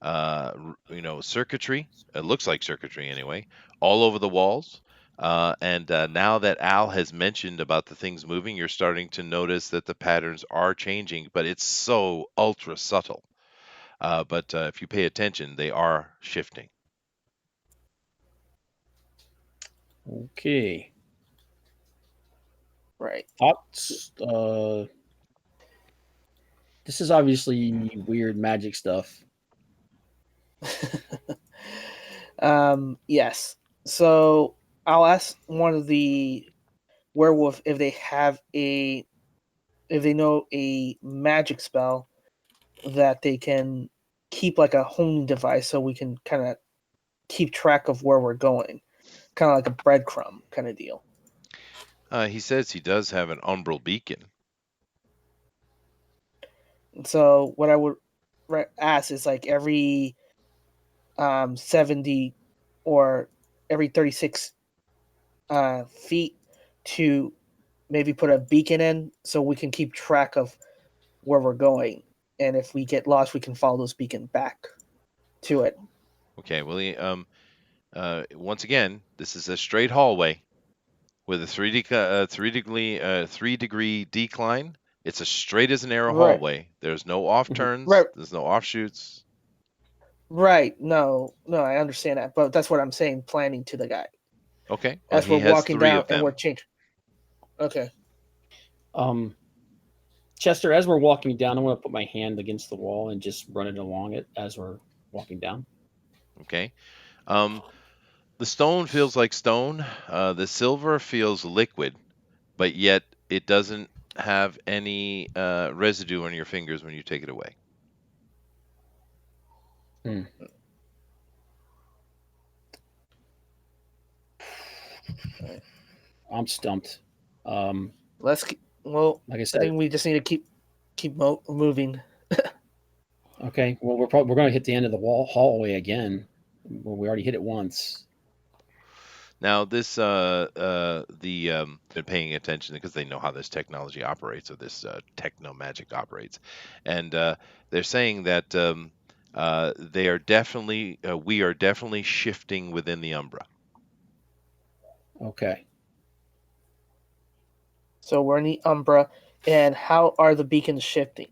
circuitry. It looks like circuitry anyway, all over the walls. And now that Al has mentioned about the things moving, you're starting to notice that the patterns are changing, but it's so ultra subtle. But if you pay attention, they are shifting. Okay. right. Thoughts. This is obviously weird magic stuff. Yes. So I'll ask one of the werewolf if they know a magic spell that they can keep like a homing device so we can kind of keep track of where we're going, kind of like a breadcrumb kind of deal. He says he does have an umbral beacon. So what I would ask is like every 70 or every 36 feet to maybe put a beacon in so we can keep track of where we're going, and if we get lost we can follow those beacons back to it. Okay, well, once again, this is a straight hallway with a 3-degree decline. It's as straight as an arrow Right. hallway. There's no off turns. Right. There's no offshoots. Right. No, I understand that, but that's what I'm saying, planning to the guy. Okay. Well, As he we're has walking 3 down of them. and we're changing. Okay. Chester, as we're walking down, I want to put my hand against the wall and just run it along it as we're walking down. Okay. The stone feels like stone. The silver feels liquid, but yet it doesn't have any residue on your fingers when you take it away. I'm stumped. Let's well, Like I I said, think we just need to keep moving. okay. Well, we're going to hit the end of the hallway again. Well, we already hit it once. Now, this been paying attention because they know how this technology operates, or this techno magic operates, and they're saying that they are definitely we are definitely shifting within the Umbra. Okay. So we're in the Umbra, and how are the beacons shifting?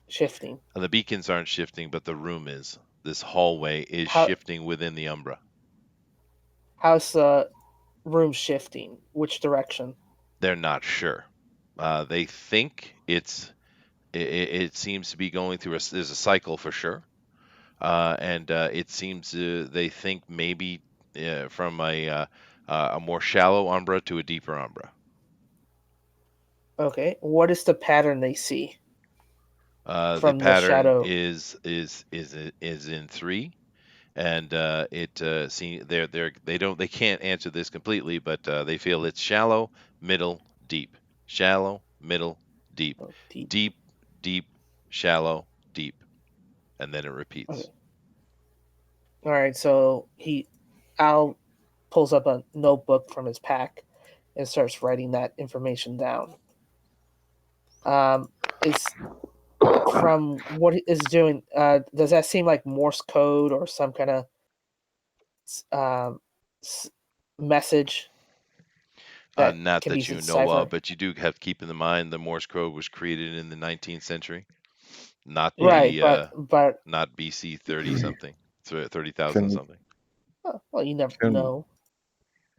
The beacons aren't shifting, but the room is. This hallway is How- shifting within the Umbra. How's the room shifting? Which direction? They're not sure. They think it seems to be going through there's a cycle for sure, and it seems they think maybe from a more shallow Umbra to a deeper Umbra. Okay. What is the pattern they see? The From the pattern shadow. is in 3, and they can't answer this completely, but they feel it's shallow, middle, deep, shallow, middle, deep, Oh, deep. deep, deep, shallow, deep, and then it repeats. Okay. All right. So Al pulls up a notebook from his pack and starts writing that information down. Is from what it is doing. Does that seem like Morse code or some kind of message? Not can be that you know deciphered? of, but you do have to keep in mind the Morse code was created in the 19th century, not Right, the but not BC 30 something, 30,000 Can something. well, you never Can- know.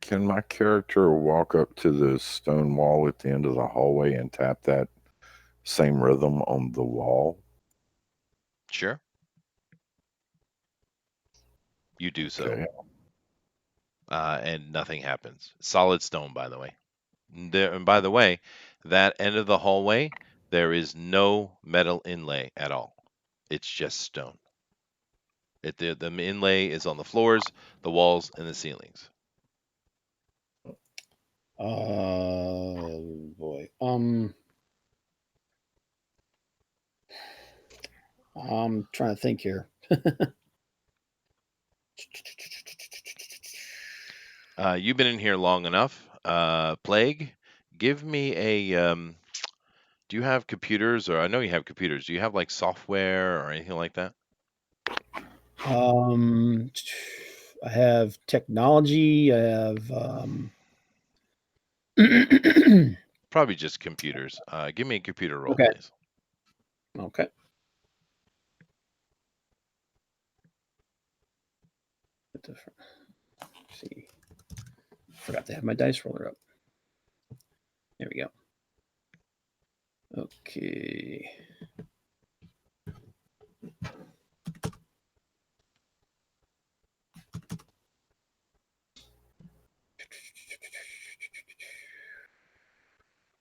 Can my character walk up to the stone wall at the end of the hallway and tap that same rhythm on the wall? Sure. You do so. Okay. And nothing happens. Solid stone, by the way. And by the way, that end of the hallway, there is no metal inlay at all. It's just stone. The inlay is on the floors, the walls, and the ceilings. Boy. I'm trying to think here. You've been in here long enough. Plague, give me a. Do you have computers, or I know you have computers? Do you have like software or anything like that? I have technology. I have. Probably just computers. Give me a computer roll, Okay. please. Okay. Let's see. Forgot to have my dice roller up. There we go. Okay.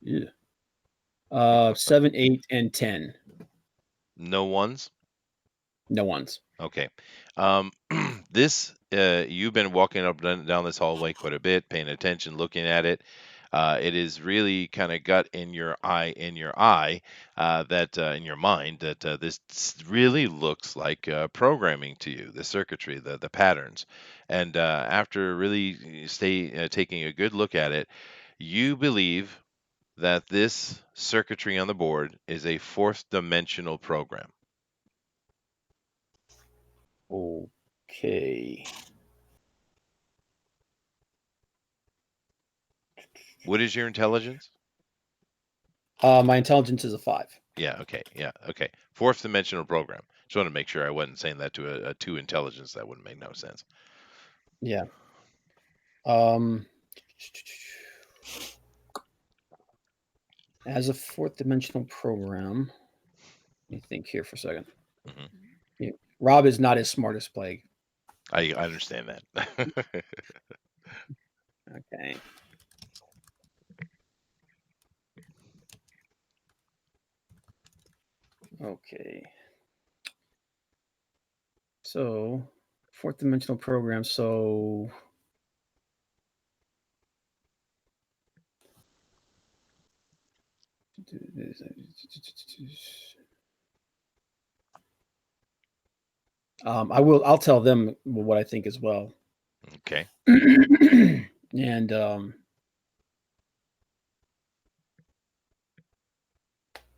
Yeah. 7, 8, and 10. No ones. No one's. Okay. This you've been walking up and down this hallway quite a bit, paying attention, looking at it. It is really kind of got in your eye, that in your mind that this really looks like programming to you, the circuitry, the patterns. And after really taking a good look at it, you believe that this circuitry on the board is a fourth dimensional program. Okay. What is your intelligence? My intelligence is a 5. Yeah, okay. Yeah, okay. Fourth dimensional program. Just want to make sure I wasn't saying that to a 2 intelligence. That wouldn't make no sense. Yeah. As a fourth dimensional program, let me think here for a second. Mhm. Yeah, Rob is not as smart as Plague. I understand that. Okay. Okay. So, fourth dimensional program. So, I'll tell them what I think as well. Okay. And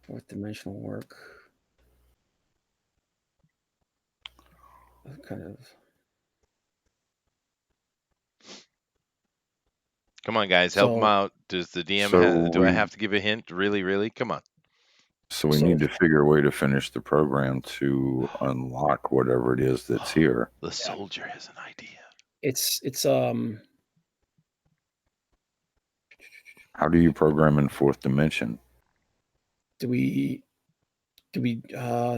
fourth dimensional work. Kind of. Come on, guys, help them So- out. Does the DM So do I we- have to give a hint? Really, really? Come on. So we So- need to figure a way to finish the program to unlock whatever it is that's here. The soldier has an idea. It's How do you program in fourth dimension? do we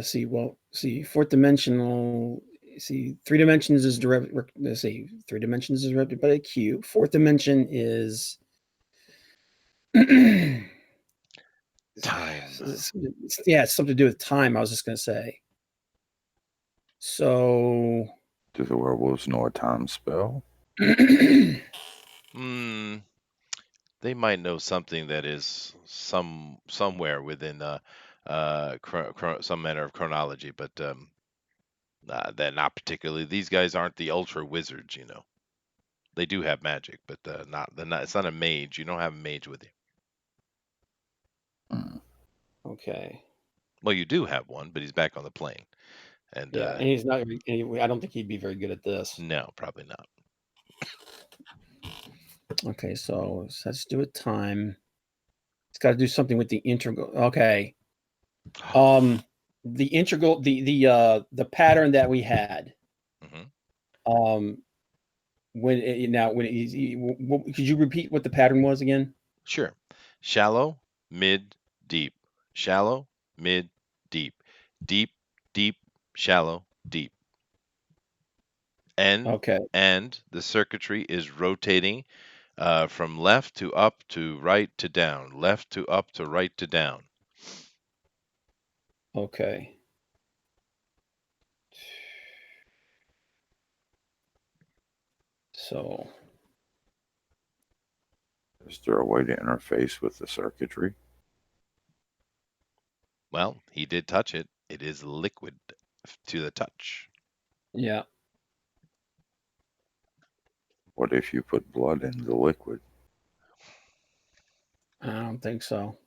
see fourth dimensional, see 3 dimensions is derived, let's see, 3 dimensions is derived by a cube. Fourth dimension is Time. Yeah, it's something to do with time. I was just gonna say. So Do the werewolves know a time spell? Hmm. They might know something that is somewhere within some manner of chronology, but that not particularly. These guys aren't the ultra wizards, you know. They do have magic, but not. It's not a mage. You don't have a mage with you. okay. Well, you do have one, but he's back on the plane. And Yeah, and he's not. I don't think he'd be very good at this. no, probably not. Okay, so let's do it time. It's got to do something with the integral. Okay. The integral, the pattern that we had. Mhm. Could you repeat what the pattern was again? Sure. Shallow, mid, deep. Shallow, mid, deep. Deep, deep, shallow, deep. Okay. And the circuitry is rotating from left to up to right to down, left to up to right to down. Okay. So Is there a way to interface with the circuitry? Well, he did touch it. It is liquid to the touch. yeah. What if you put blood in the liquid? I don't think so.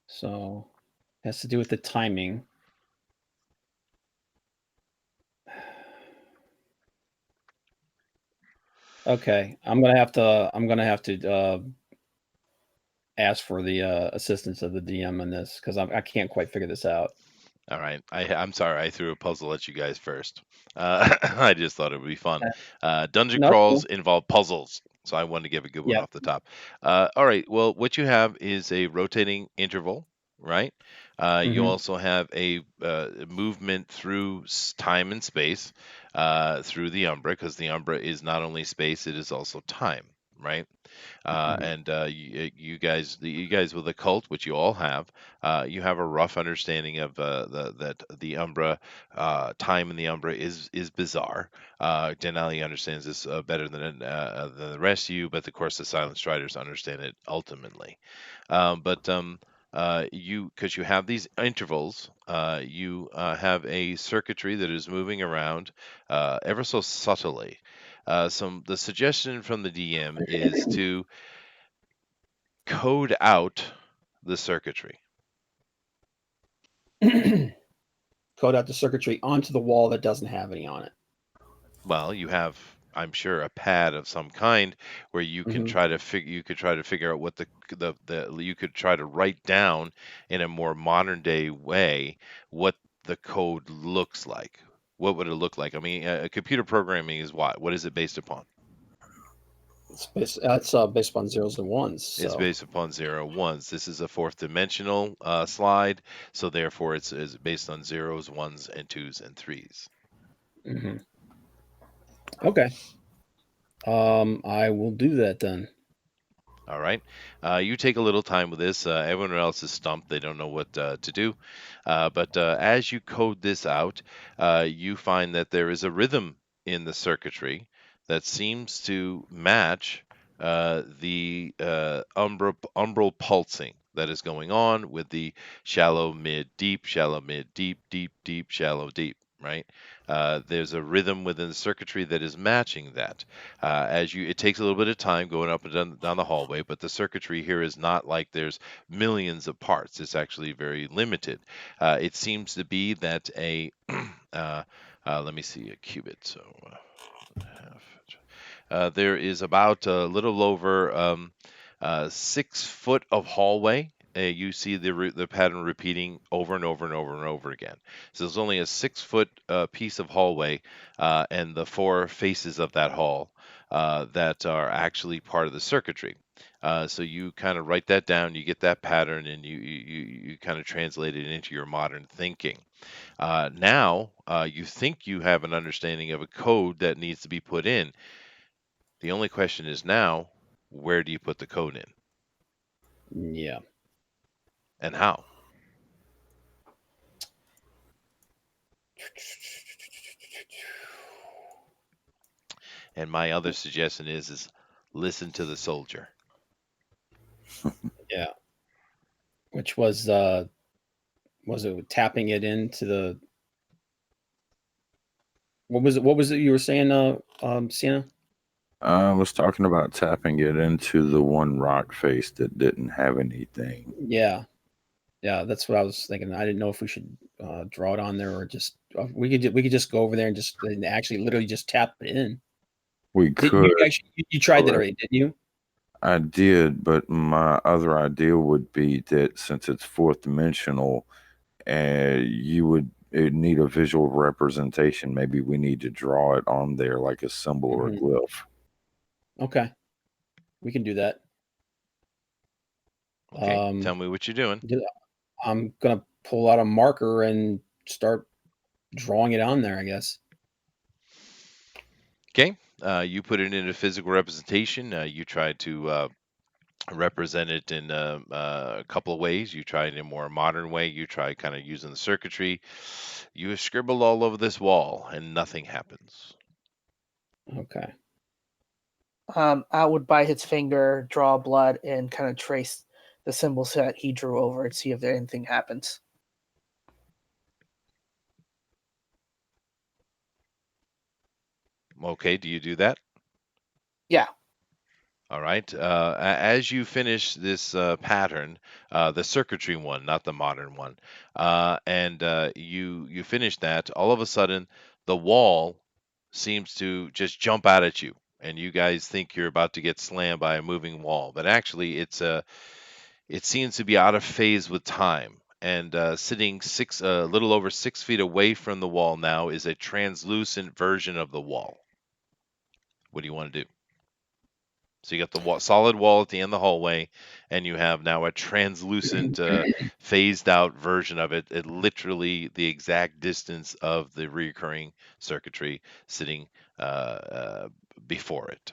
So it has to do with the timing. Okay, I'm gonna have to ask for the assistance of the DM on this because I can't quite figure this out. All right. I'm sorry. I threw a puzzle at you guys first. I just thought it would be fun. Dungeon No, it's crawls cool. involve puzzles, so I wanted to give a good one Yeah. off the top. All right. Well, what you have is a rotating interval, right? You Mhm. also have a movement through time and space through the Umbra, because the Umbra is not only space, it is also time, right? Mhm. And you guys, you guys with the cult, which you all have, you have a rough understanding of that the Umbra time in the Umbra is bizarre. Denali understands this better than the rest of you, but of course the Silent Striders understand it ultimately. But you, because you have these intervals, you have a circuitry that is moving around ever so subtly. The suggestion from the DM is to code out the circuitry. Code out the circuitry onto the wall that doesn't have any on it. Well, you have, I'm sure, a pad of some kind where you can Mhm. try to figure out what the you could try to write down in a more modern day way what the code looks like. What would it look like? I mean, computer programming is what? What is it based upon? It's based upon zeros and ones. It's So based upon zero ones. This is a fourth dimensional slide, so therefore it's based on zeros, ones, and twos and threes. Mhm. Okay. I will do that then. All right. You take a little time with this. Everyone else is stumped. They don't know what to do. But as you code this out, you find that there is a rhythm in the circuitry that seems to match the umbral pulsing that is going on with the shallow, mid, deep, shallow, mid, deep, deep, deep, shallow, deep, right? There's a rhythm within the circuitry that is matching that. It takes a little bit of time going up and down the hallway, but the circuitry here is not like there's millions of parts. It's actually very limited. It seems to be that let me see, a qubit. So there is about a little over 6 foot of hallway. You see the pattern repeating over and over and over and over again. So there's only a 6 foot piece of hallway, and the four faces of that hall that are actually part of the circuitry. So you kind of write that down, you get that pattern, and you kind of translate it into your modern thinking. Now you think you have an understanding of a code that needs to be put in. The only question is now, where do you put the code in Yeah. and how? And my other suggestion is listen to the soldier. Yeah. Which was it tapping it into the what was it you were saying, Sienna? I was talking about tapping it into the one rock face that didn't have anything. Yeah. Yeah, that's what I was thinking. I didn't know if we should draw it on there or just we could just go over there and actually literally just tap it in. We Did could, you tried that correct. already, didn't you? I did, but my other idea would be that since it's fourth dimensional, you would it need a visual representation. Maybe we need to draw it on there like a symbol or a Mhm. glyph. Okay, we can do that. Okay, tell me what you're doing. Yeah, I'm gonna pull out a marker and start drawing it on there, I guess. Okay, you put it into physical representation. You try to represent it in a couple of ways. You try it in a more modern way. You try kind of using the circuitry. You scribble all over this wall, and nothing happens. Okay. I would bite his finger, draw blood, and kind of trace the symbols that he drew over and see if anything happens. Okay, do you do that? Yeah. All right. As you finish this pattern, the circuitry one, not the modern one, and you finish that, all of a sudden the wall seems to just jump out at you, and you guys think you're about to get slammed by a moving wall, but actually it seems to be out of phase with time. And sitting a little over 6 feet away from the wall now is a translucent version of the wall. What do you want to do? So you got the solid wall at the end of the hallway, and you have now a translucent, phased out version of it, at literally the exact distance of the recurring circuitry sitting uh, uh, before it.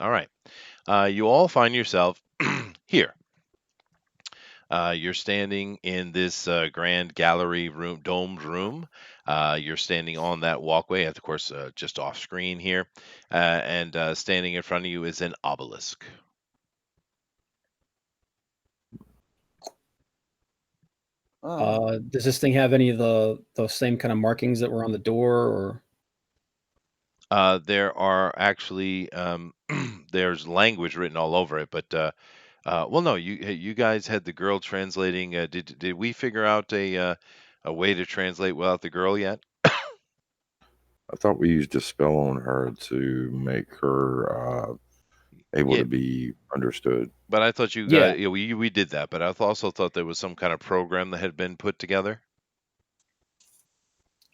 All right. You all find yourself here. You're standing in this grand gallery room, domed room. You're standing on that walkway, of course, just off screen here. And standing in front of you is an obelisk. Oh. Does this thing have any of those same kind of markings that were on the door, or? There are actually there's language written all over it, but well, no, you guys had the girl translating. Did we figure out a way to translate without the girl yet? I thought we used a spell on her to make her able Yeah, to be understood. but I thought you Yeah. guys, we did that, but I also thought there was some kind of program that had been put together.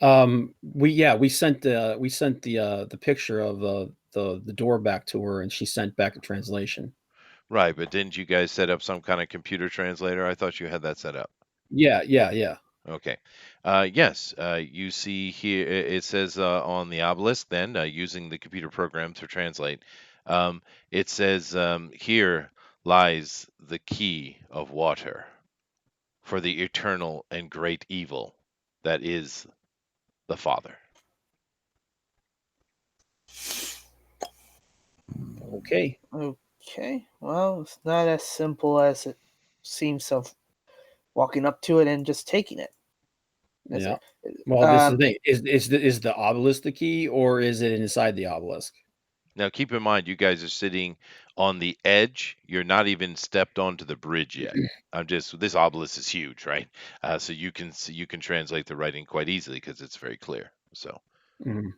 We sent the picture of the door back to her, and she sent back a translation. Right, but didn't you guys set up some kind of computer translator? I thought you had that set up. Yeah. Okay. Yes, you see here it says on the obelisk then, using the computer program to translate. It says, here lies the key of water for the eternal and great evil that is the Father. Okay. Okay. Well, it's not as simple as it seems of walking up to it and just taking it. Is Yeah. it? Well, this is the thing. Is the obelisk the key, or is it inside the obelisk? Now, keep in mind, you guys are sitting on the edge. You're not even stepped onto the bridge yet. This obelisk is huge, right? So you can translate the writing quite easily because it's very clear. So, Mhm.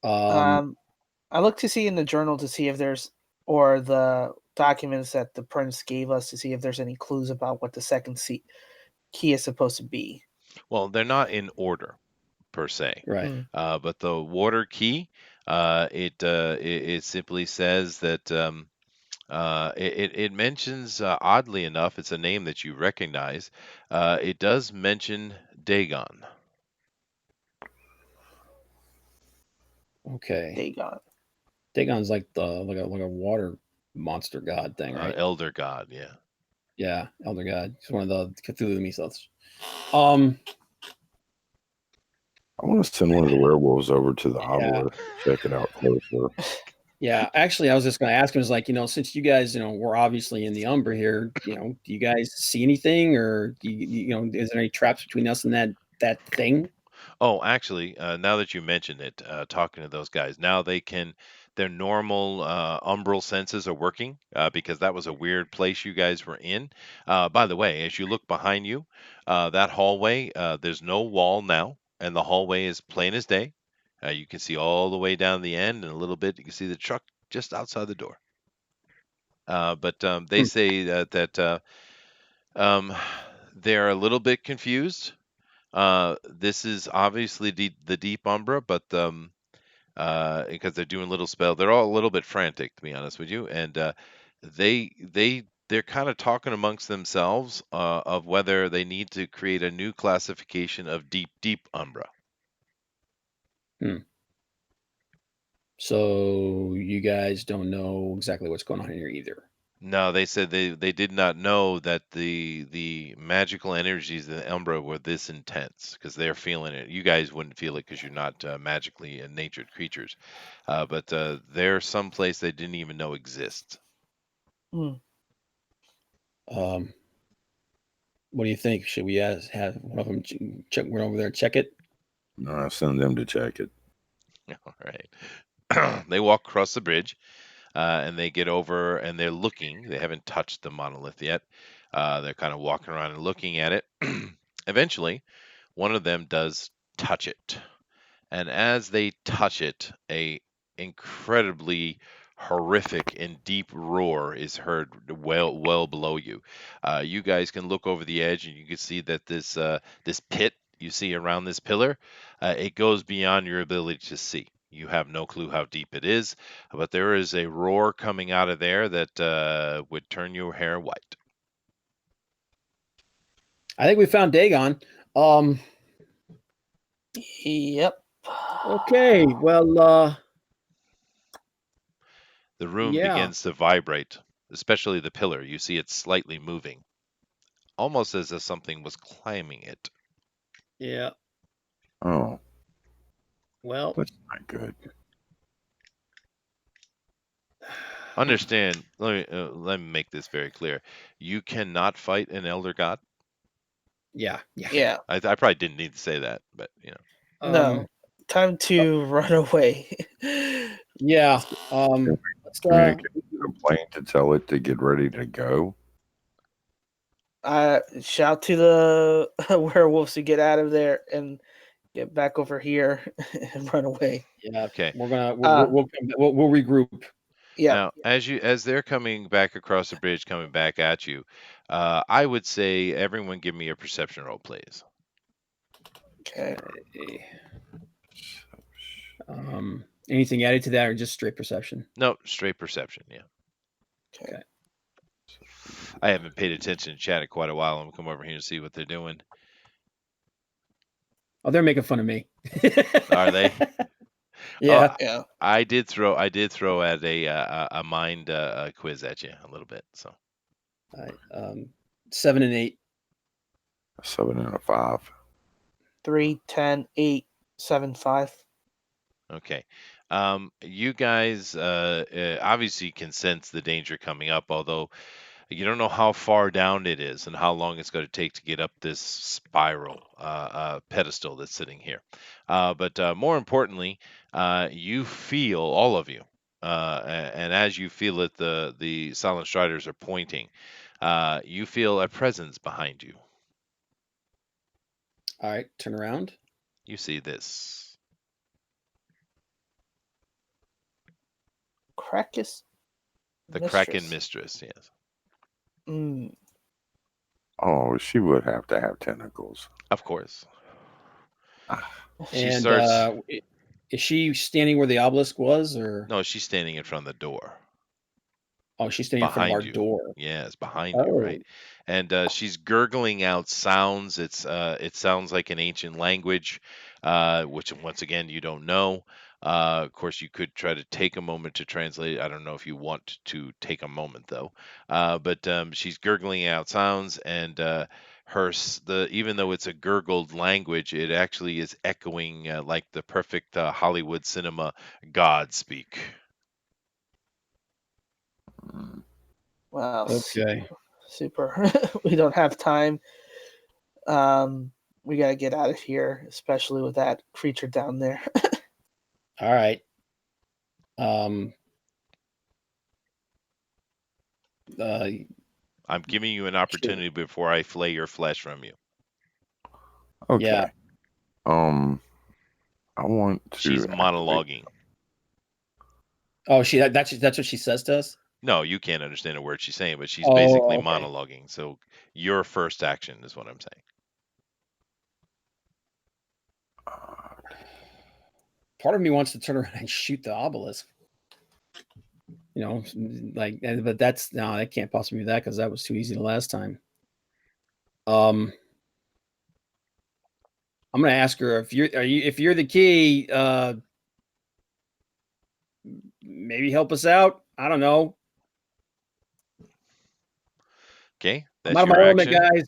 I look to see in the journal to see if there's, or the documents that the prince gave us to see if there's any clues about what the second key is supposed to be. well, they're not in order per se, Right. but the water key, it simply says that it mentions oddly enough, it's a name that you recognize. It does mention Dagon. Okay. Dagon. Dagon's like a water monster god thing, right? Elder God, yeah. Yeah, elder god. He's one of the Cthulhu mythos. Um. I want to send one of the werewolves over to the Yeah. obelisk to check it out closer. Yeah, actually, I was just going to ask him. Is like, since you guys, were obviously in the Umbra here, do you guys see anything, or is there any traps between us and that thing? Oh, actually, now that you mention it, talking to those guys, now their normal umbral senses are working because that was a weird place you guys were in. By the way, as you look behind you, that hallway, there's no wall now, and the hallway is plain as day. You can see all the way down the end, and a little bit, you can see the truck just outside the door. But they say that um, they're a little bit confused. This is obviously the deep umbra, but because they're doing little spell, they're all a little bit frantic, to be honest with you, and they're kind of talking amongst themselves of whether they need to create a new classification of deep umbra. So you guys don't know exactly what's going on here either. No, they said they did not know that the magical energies in the Umbra were this intense because they're feeling it. You guys wouldn't feel it because you're not magically natured creatures, but they're someplace they didn't even know exists. What do you think? Should we have one of them run over there and check it? No, I send them to check it. All right. They walk across the bridge and they get over and they're looking. They haven't touched the monolith yet. They're kind of walking around and looking at it. Eventually, one of them does touch it. And as they touch it, a incredibly horrific and deep roar is heard well below you. You guys can look over the edge and you can see that this pit you see around this pillar, it goes beyond your ability to see. You have no clue how deep it is, but there is a roar coming out of there that would turn your hair white. I think we found Dagon. Yep. Okay. Well, The room Yeah. begins to vibrate, especially the pillar. You see it slightly moving, almost as if something was climbing it. Yeah. Oh, Well, that's not good. Understand, let me make this very clear. You cannot fight an elder god. yeah. Yeah. I probably didn't need to say that, but No. Time to run away. Yeah. Can Let's communicate to the plane to tell it to get ready to go? Shout to the werewolves to get out of there and get back over here and run away. Yeah. okay. We're gonna we'll regroup. Yeah. Now, as they're coming back across the bridge, coming back at you, I would say everyone give me a perception roll, please. Okay. Anything added to that, or just straight perception? No, straight perception. Yeah. Okay. I haven't paid attention to chat in quite a while. I'm gonna come over here and see what they're doing. Oh, they're making fun of me. Are they? Yeah. Oh, Yeah. I did throw at a mind quiz at you a little bit. So All right. 7 and 8. 7 and a 5. 3, 10, 8, 7, 5. okay, you guys obviously can sense the danger coming up, although you don't know how far down it is and how long it's going to take to get up this spiral pedestal that's sitting here. But more importantly, you feel, all of you, and as you feel it, the Silent Striders are pointing. You feel a presence behind you. All right. Turn around. You see this. Krakus? The Mistress. Kraken Mistress, yes. Mm. Oh, she would have to have tentacles. Of course. She And starts. is she standing where the obelisk was, or No, she's standing in front of the door. oh, she's standing in front of our Behind you. door? Yes, behind you, right? And she's gurgling out sounds. It sounds like an ancient language, which once again you don't know. Of course, you could try to take a moment to translate. I don't know if you want to take a moment though. But she's gurgling out sounds, and even though it's a gurgled language, it actually is echoing like the perfect Hollywood cinema God speak. Mm. Wow. Okay. Super. We don't have time. We gotta get out of here, especially with that creature down there. All right. Uh, I'm giving you an opportunity before I flay your flesh from you. Okay. Yeah. I want to. She's monologuing. Oh, that's what she says to us. No, you can't understand a word she's saying, but she's Oh, basically okay. monologuing. So your first action is what I'm saying. Part of me wants to turn around and shoot the obelisk. You know, but that can't possibly be that, because that was too easy the last time. I'm gonna ask her if you're the key, maybe help us out. I don't know. Okay, I'm that's out of my your element, action. guys.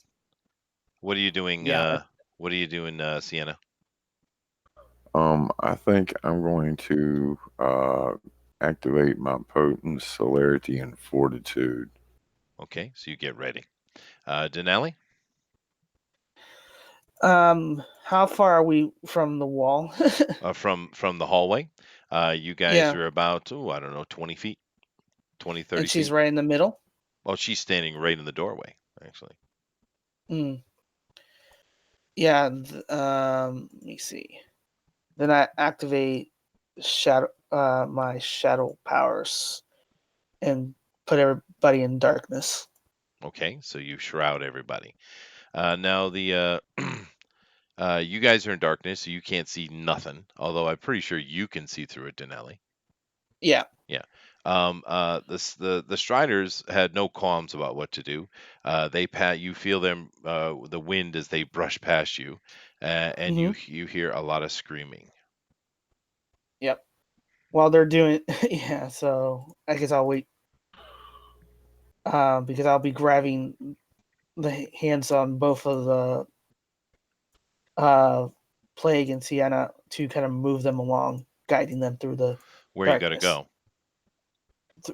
What are you doing? Yeah. What are you doing, Sienna? I think I'm going to activate my potent celerity and fortitude. Okay, so you get ready. Dinale? How far are we from the wall? From the hallway. You guys Yeah. are about, I don't know, 20 feet, 20, 30 And she's feet. right in the middle. Well, she's standing right in the doorway, actually. Mm. Yeah. Let me see. Then I activate my shadow powers and put everybody in darkness. Okay, so you shroud everybody. Now the you guys are in darkness, so you can't see nothing. Although I'm pretty sure you can see through it, Dinale. Yeah. Yeah. The Striders had no qualms about what to do. You feel them the wind as they brush past you, and you hear a lot of screaming. Yep. while they're doing, yeah. So I guess I'll wait. Because I'll be grabbing the hands on both of the Plague and Sienna to kind of move them along, guiding them through the Where you got to darkness.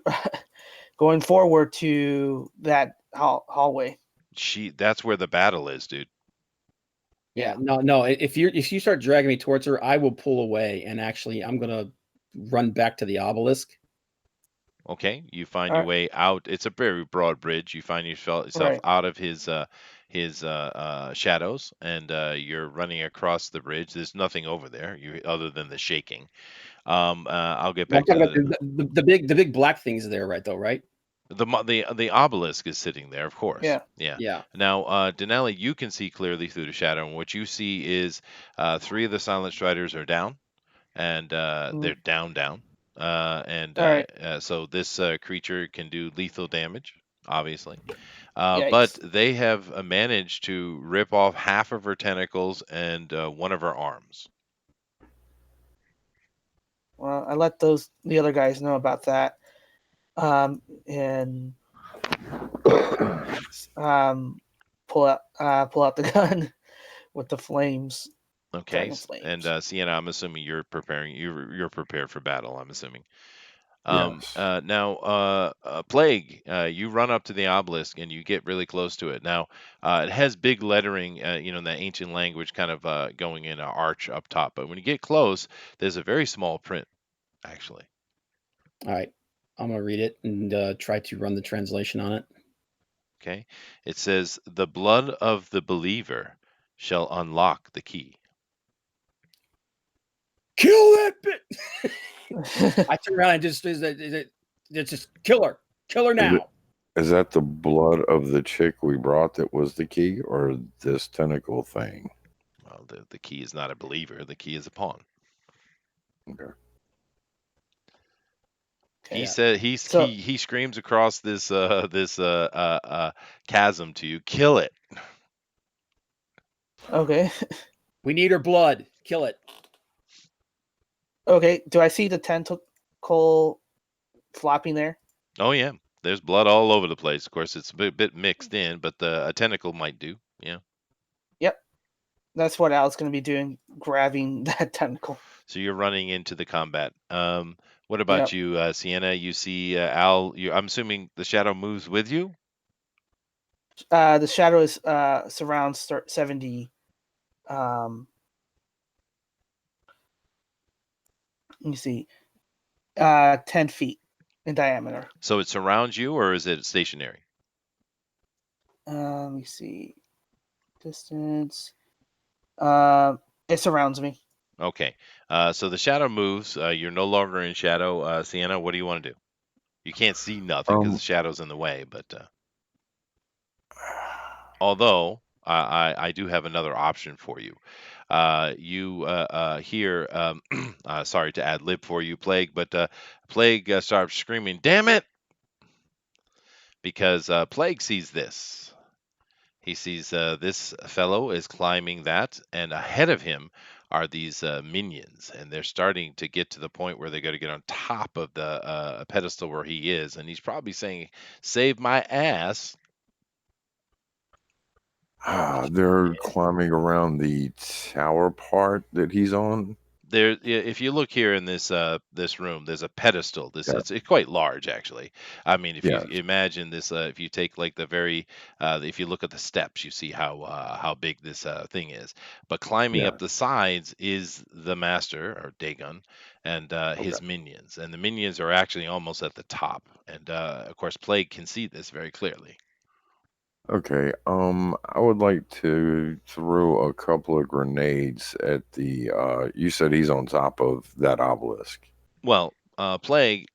go? Going forward to that hallway. That's where the battle is, dude. Yeah, no. If you start dragging me towards her, I will pull away, and actually, I'm gonna run back to the obelisk. Okay, you find All your right. way out. It's a very broad bridge. You find yourself Right. out of his shadows, and you're running across the bridge. There's nothing over there, other than the shaking. I'll get I'm back to talking about the big black things there, right? Though, right? the obelisk is sitting there, of course. Yeah. Yeah. Now, Dinale, you can see clearly through the shadow, and what you see is 3 of the Silent Striders are down, and they're down. And All right. so this creature can do lethal damage, obviously. Yikes. But they have managed to rip off half of her tentacles and one of her arms. Well, I let the other guys know about that, and pull out the gun with the flames. Okay, Dragon flames. and Sienna, I'm assuming you're preparing. You're prepared for battle. I'm assuming. Yes. Now, Plague, you run up to the obelisk and you get really close to it. Now, it has big lettering, in the ancient language, kind of going in an arch up top. But when you get close, there's a very small print, actually. All right, I'm gonna read it and try to run the translation on it. Okay, it says, "The blood of the believer shall unlock the key." Kill that bitch! I turn around and just kill her. Kill her now. Is that the blood of the chick we brought that was the key, or this tentacle thing? Well, the key is not a believer. The key is a pawn. Okay. He Yeah. said he screams across this chasm to you, "Kill it!" Okay. We need her blood. Kill it. Okay. Do I see the tentacle flopping there? Oh yeah, there's blood all over the place. Of course, it's a bit mixed in, but a tentacle might do. Yeah. Yep. That's what Al's going to be doing, grabbing that tentacle. So you're running into the combat. What about you, Sienna? You see Al. I'm assuming the shadow moves with you. The shadow is surrounds 70. Let me see. 10 feet in diameter. So it surrounds you, or is it stationary? Let me see. Distance. It surrounds me. Okay. So the shadow moves. You're no longer in shadow. Sienna, what do you want to do? You can't see nothing because the shadow's in the way. But although I do have another option for you. You hear, sorry to ad lib for you, Plague, but Plague starts screaming, "Damn it!" Because Plague sees this. He sees this fellow is climbing that, and ahead of him are these minions, and they're starting to get to the point where they got to get on top of the pedestal where he is, and he's probably saying, "Save my ass." They're climbing around the tower part that he's on. There, if you look here in this room, there's a pedestal. It's quite large, actually. I mean, if you imagine this, if you take like the very, if you look at the steps, you see how big this thing is. But climbing up the sides is the master, or Dagon, and his minions, and the minions are actually almost at the top. And of course, Plague can see this very clearly. Okay, I would like to throw a couple of grenades at the, you said he's on top of that obelisk. Well, Plague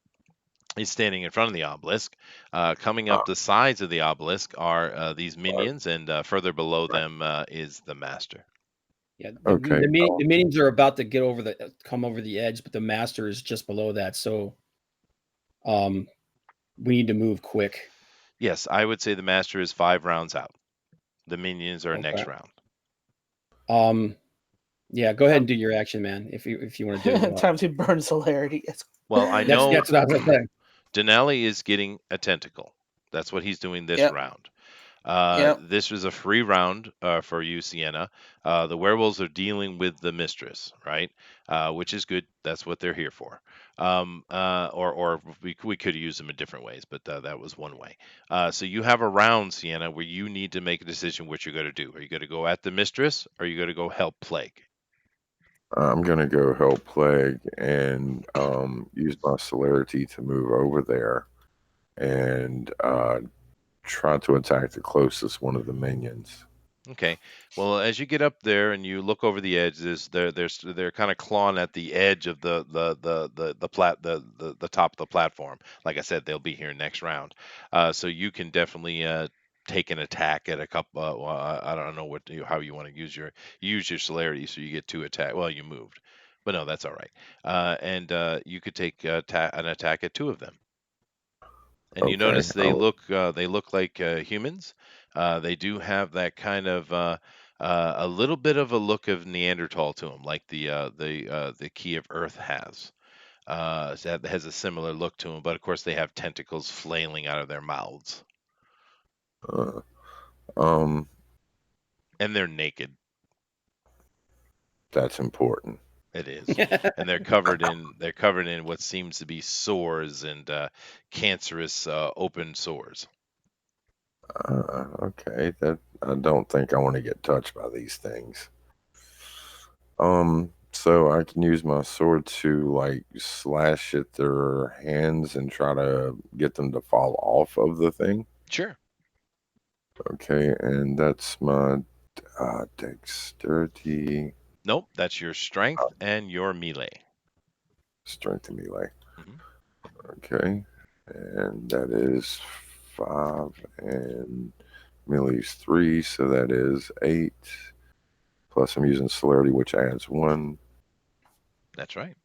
is standing in front of the obelisk. Coming up the sides of the obelisk are these minions, and further below them is the master. Yeah, the minions are about to come over the edge, but the master is just below that, so we need to move quick. Yes, I would say the master is 5 rounds out. The minions are next round. Yeah, go ahead and do your action, man. If you want to do Time to burn celerity. Well, I That's know what I was gonna say. Dinale is getting a tentacle. That's what he's doing this Yep. round. Yep. This was a free round for you, Sienna. The werewolves are dealing with the mistress, right? Which is good. That's what they're here for. Or we could use them in different ways, but that was one way. So you have a round, Sienna, where you need to make a decision what you're going to do. Are you going to go at the mistress, or are you going to go help Plague? I'm gonna go help Plague and use my celerity to move over there and try to attack the closest one of the minions. Okay. Well, as you get up there and you look over the edge, they're kind of clawing at the edge of the top of the platform. Like I said, they'll be here next round. So you can definitely take an attack at a couple. Well, I don't know how you want to use your celerity, so you get 2 attack. Well, you moved, but no, that's all right. And you could take an attack at 2 of them. And you Okay. notice they look like humans. They do have that kind of a little bit of a look of Neanderthal to them, like the Key of Earth has. So that has a similar look to them, but of course they have tentacles flailing out of their mouths, Uh, um, and they're naked. that's important. It is, and they're covered in what seems to be sores and cancerous open sores. Okay, that I don't think I want to get touched by these things. So I can use my sword to like slash at their hands and try to get them to fall off of the thing. Sure. Okay, and that's my dexterity, Nope, that's your strength and your melee. strength, and melee. Mhm. Okay, and that is 5, and melee's 3, so that is 8. Plus, I'm using celerity, which adds 1. That's right.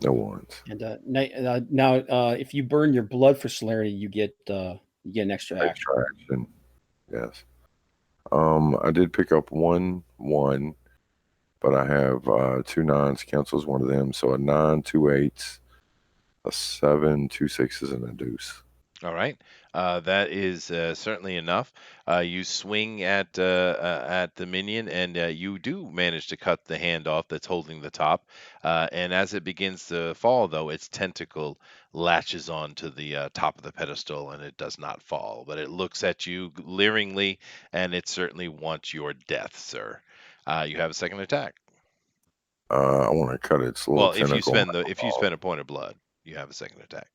No ones. And now, if you burn your blood for celerity, you get an extra action. Extra action. Yes. I did pick up 1, but I have 2 9s, cancels one of them. So a 9, 2 8s, a 7, 2 6s, and a deuce. All right, that is certainly enough. You swing at the minion, and you do manage to cut the hand off that's holding the top. And as it begins to fall, though, its tentacle latches onto the top of the pedestal, and it does not fall. But it looks at you leeringly, and it certainly wants your death, sir. You have a second attack. I want to cut its little Well, tentacle. if you spend a point of blood, you have a second attack.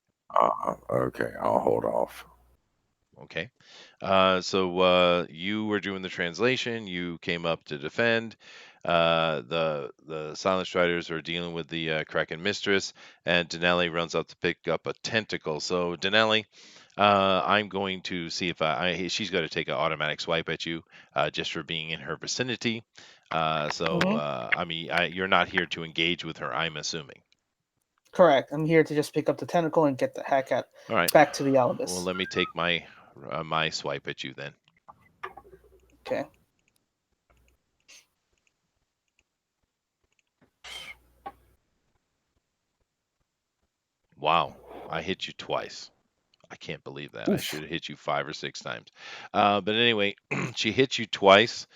Okay, I'll hold off. Okay. So you were doing the translation. You came up to defend. The Silent Striders are dealing with the Kraken Mistress, and Dinale runs up to pick up a tentacle. So Dinale, I'm going to see if she's going to take an automatic swipe at you just for being in her vicinity. I mean, you're not here to engage with her, I'm assuming. Correct. I'm here to just pick up the tentacle and get the heck out. All right. Back to the Albus. Well, let me take my swipe at you then. Okay. Wow, I hit you twice. I can't believe that. I Oof. should have hit you 5 or 6 times. But anyway, she hit you twice.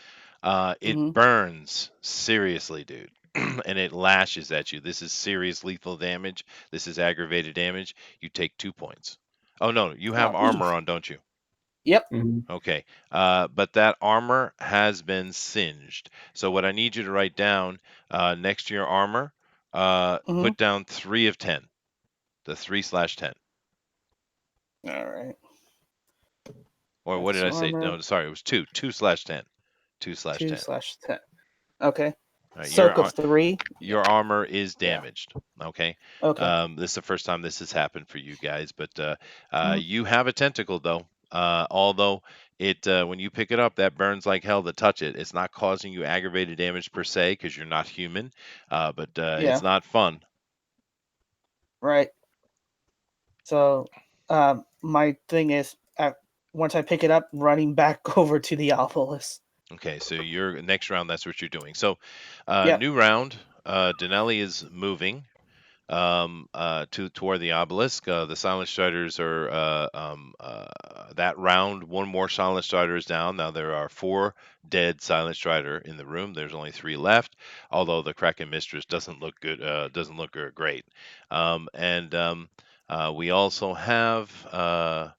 It burns seriously, dude. And it lashes at you. This is serious lethal damage. This is aggravated damage. You take 2 points. Oh, no, you have armor on, don't you? Yep. Okay. But that armor has been singed. So what I need you to write down next to your armor, put down 3 of 10. The 3/10. All right. Or what did I say? armor. No, sorry, it was 2. 2/10. 2/10. 2/10. Okay. All right, Circle 3. Your armor is damaged. Okay. Okay. This is the first time this has happened for you guys, but you have a tentacle though. Although it when you pick it up, that burns like hell to touch it. It's not causing you aggravated damage per se because you're not human, but it's not fun. Right. So, my thing is, once I pick it up, running back over to the Obelisk. Okay, so your next round, that's what you're doing. So, Yep. new round. Dinale is moving toward the obelisk. The silent striders are that round. One more silent strider is down. Now there are 4 dead silent strider in the room. There's only 3 left. Although the Kraken Mistress doesn't look good. Doesn't look great. We also have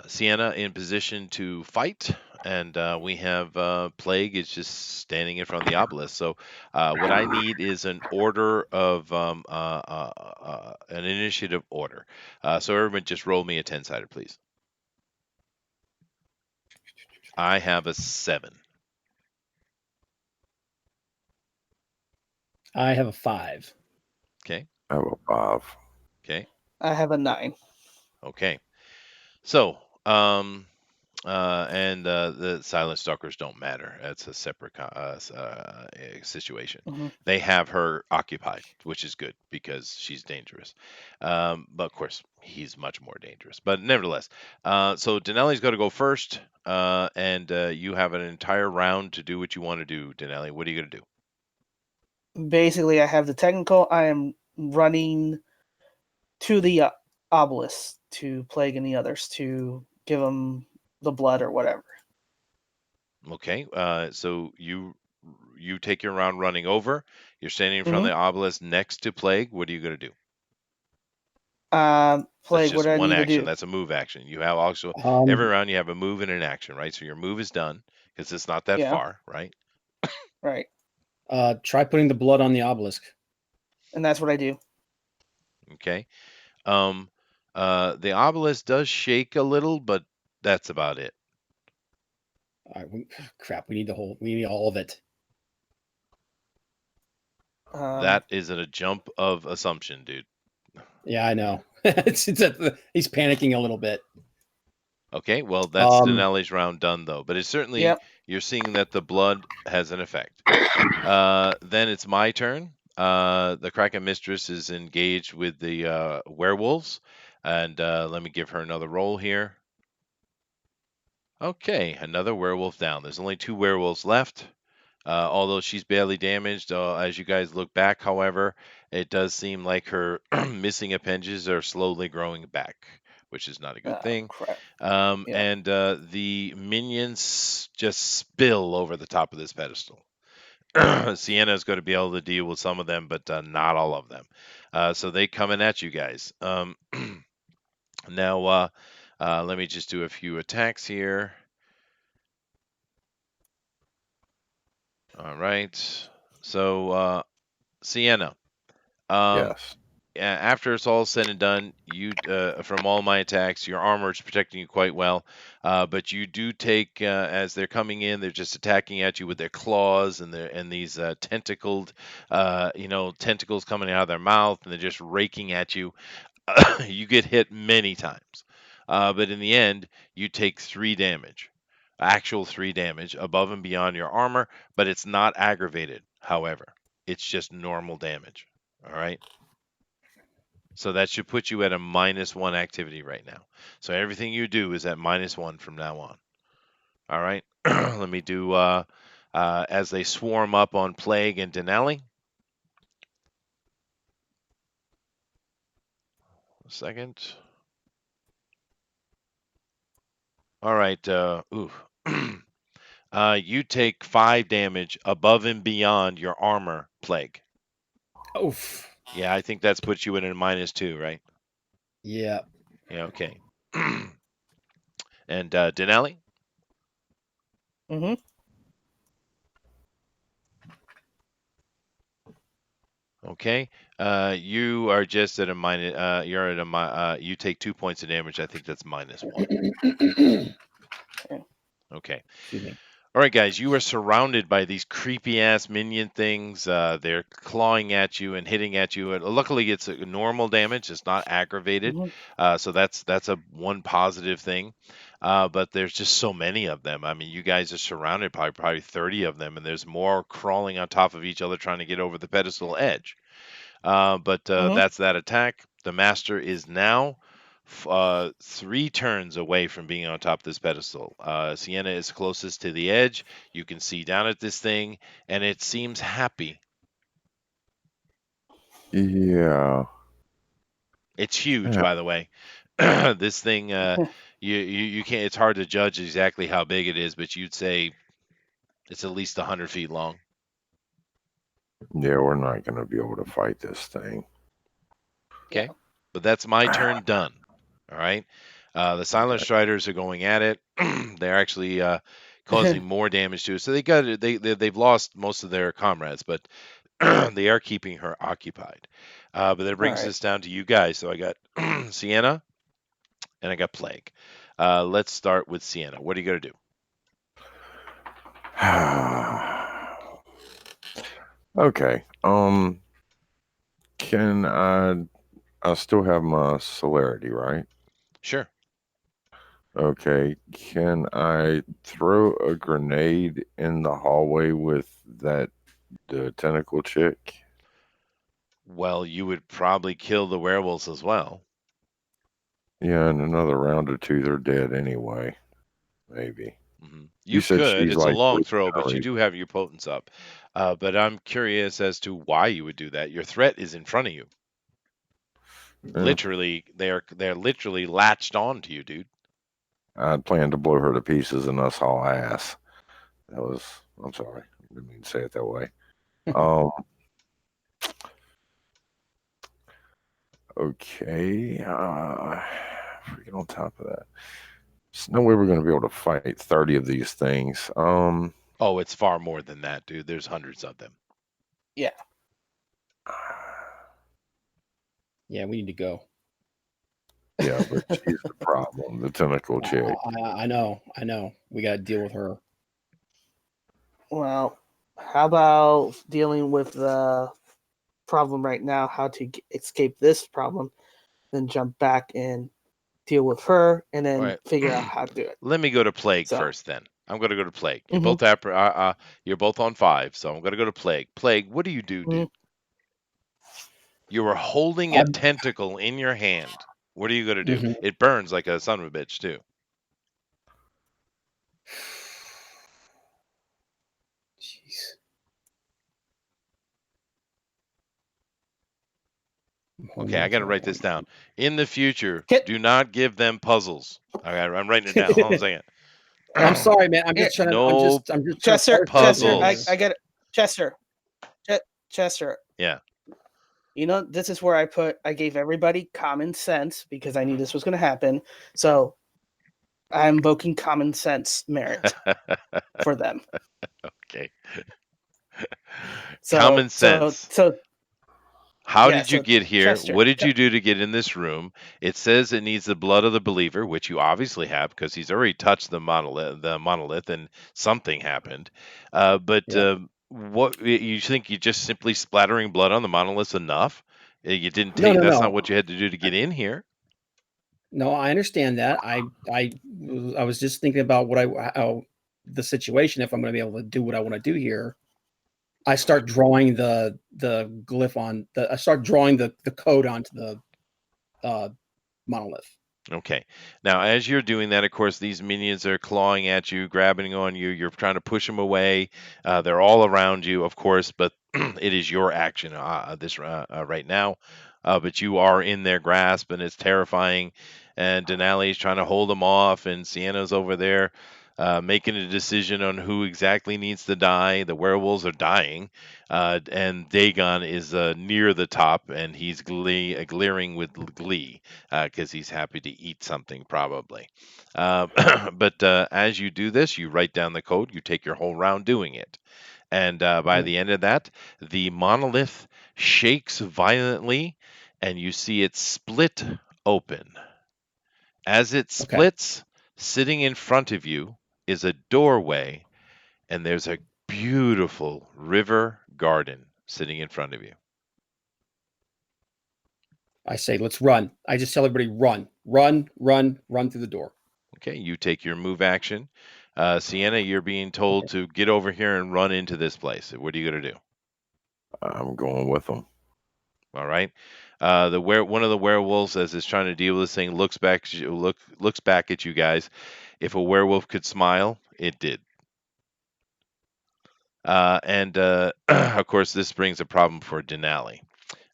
Sienna in position to fight, and we have Plague is just standing in front of the obelisk. So what I need is an order of an initiative order. So everyone, just roll me a 10-sided, please. I have a 7. I have a 5. Okay. I have a 5. Okay. I have a 9. Okay. So the silent stalkers don't matter. That's a separate situation. Mhm. They have her occupied, which is good because she's dangerous. But of course, he's much more dangerous. But nevertheless, so Dinale's got to go first, and you have an entire round to do what you want to do, Dinale. What are you going to do? Basically, I have the technical. I am running to the obelisk to Plague and the others to give them the blood or whatever. Okay. So you take your round running over. You're standing in front of the obelisk next to Plague. What are you going to do? That's Plague, what just do I one need to action. do? That's a move action. You have also every round you have a move and an action, right? So your move is done because it's not that Yeah. far, right? Right. Try putting the blood on the obelisk. And that's what I do. Okay. The obelisk does shake a little, but that's about it. All right, crap, we need all of it. That is a jump of assumption, dude. Yeah, I know. He's panicking a little bit. Okay, well, that's Dinale's round done, though. But it's certainly, you're seeing that the blood has an effect. Then it's my turn. The Kraken Mistress is engaged with the werewolves. And let me give her another roll here. Okay, another werewolf down. There's only 2 werewolves left. Although she's badly damaged, as you guys look back, however, it does seem like her missing appendages are slowly growing back, which is not a good thing. Crap. And the minions just spill over the top of this pedestal. Sienna is going to be able to deal with some of them, but not all of them. So they coming at you guys. Now, let me just do a few attacks here. All right. So, Sienna. Yes. After it's all said and done, you from all my attacks, your armor is protecting you quite well. But you do take as they're coming in, they're just attacking at you with their claws and these tentacled, tentacles coming out of their mouth, and they're just raking at you. You get hit many times, but in the end, you take 3 damage, actual 3 damage above and beyond your armor. But it's not aggravated. However, it's just normal damage. All right. So that should put you at a -1 activity right now. So everything you do is at -1 from now on. All right. Let me do as they swarm up on Plague and Dinale. A second. All right. You take 5 damage above and beyond your armor, Plague. Oof. Yeah, I think that's put you in a -2, right? Yeah. Yeah. Okay. And Dinale. Mm-hmm. Okay. You are just at a minus. You're at a you take 2 points of damage. I think that's -1. Okay. Excuse me. All right, guys. You are surrounded by these creepy ass minion things. They're clawing at you and hitting at you. Luckily, it's a normal damage. It's not aggravated. So that's a one positive thing. But there's just so many of them. I mean, you guys are surrounded by probably 30 of them, and there's more crawling on top of each other trying to get over the pedestal edge. But that's that attack. The master is now 3 turns away from being on top of this pedestal. Sienna is closest to the edge. You can see down at this thing, and it seems happy. Yeah. It's huge, Yeah. by the way. This thing, you can't. It's hard to judge exactly how big it is, but you'd say it's at least 100 feet long. Yeah, we're not going to be able to fight this thing. Okay, but that's my turn done. All right. The Silent Striders are going at it. They're actually causing more damage to it. So they've lost most of their comrades, but they are keeping her occupied. But that brings right. us down to you guys. So I got Sienna and I got Plague. Let's start with Sienna. What are you going to do? Okay. Can I still have my celerity, right? Sure. Okay. Can I throw a grenade in the hallway with the tentacle chick? Well, you would probably kill the werewolves as well. Yeah, in another round or two, they're dead anyway. Maybe. You You said could. she's It's a like long bleeding throw, but you already. do have your potence up. But I'm curious as to why you would do that. Your threat is in front of you. Yeah, Literally, they're literally latched on to you, dude. I planned to blow her to pieces and us haul ass. I'm sorry. I didn't mean to say it that way. Um, okay. Freaking on top of that. There's no way we're going to be able to fight 30 of these things. Oh, it's far more than that, dude. There's hundreds of them. Yeah, we need to go. Yeah, but she's the problem, the tentacle chick. I know. We got to deal with her. Well, how about dealing with the problem right now? How to escape this problem, then jump back and deal with her, and then All right. figure out how to do it. Let me go to Plague So- first, then. I'm going to go to Plague. You Mhm. both have, you're both on 5, so I'm going to go to Plague. Plague, what do you do, Mhm. dude? You are holding a tentacle in your hand. What are you going to do? Mhm. It burns like a son of a bitch, too. Jeez. Okay, I got to write this down. In the future, Get- do not give them puzzles. All right, I'm writing it down. Hold on a second. I'm sorry, man. I'm just trying to. I'm just trying to Chester, parse Chester, puzzles. I get it. Chester, Chester. Yeah. You know, this is where I gave everybody common sense because I knew this was going to happen. So I'm invoking common sense merit for them. Okay. So, Common sense. So How yeah, did you so get here? Chester, What did you do to get in this room? It says it needs the blood of the believer, which you obviously have because he's already touched the monolith, and something happened. But Yeah. what you think? You just simply splattering blood on the monolith's enough? You didn't No, take. no, That's not no. what you had to do to get in here. No, I understand that. I was just thinking about how the situation. If I'm going to be able to do what I want to do here, I start drawing the glyph on the. I start drawing the code onto the monolith. Okay. Now, as you're doing that, of course, these minions are clawing at you, grabbing on you. You're trying to push them away. They're all around you, of course, but it is your action right now. But you are in their grasp, and it's terrifying. And Denali is trying to hold them off, and Sienna's over there making a decision on who exactly needs to die. The werewolves are dying, and Dagon is near the top, and he's glaring with glee because he's happy to eat something, probably. But as you do this, you write down the code, you take your whole round doing it. And by the end of that, the monolith shakes violently, and you see it split open. As it Okay. splits, sitting in front of you is a doorway, and there's a beautiful river garden sitting in front of you. I say, let's run. I just tell everybody, run through the door. Okay, you take your move action. Sienna, you're being told to get over here and run into this place. What are you going to do? I'm going with them. All right. One of the werewolves, as it's trying to deal with this thing, looks back at you guys. If a werewolf could smile, it did. And of course, this brings a problem for Dinale.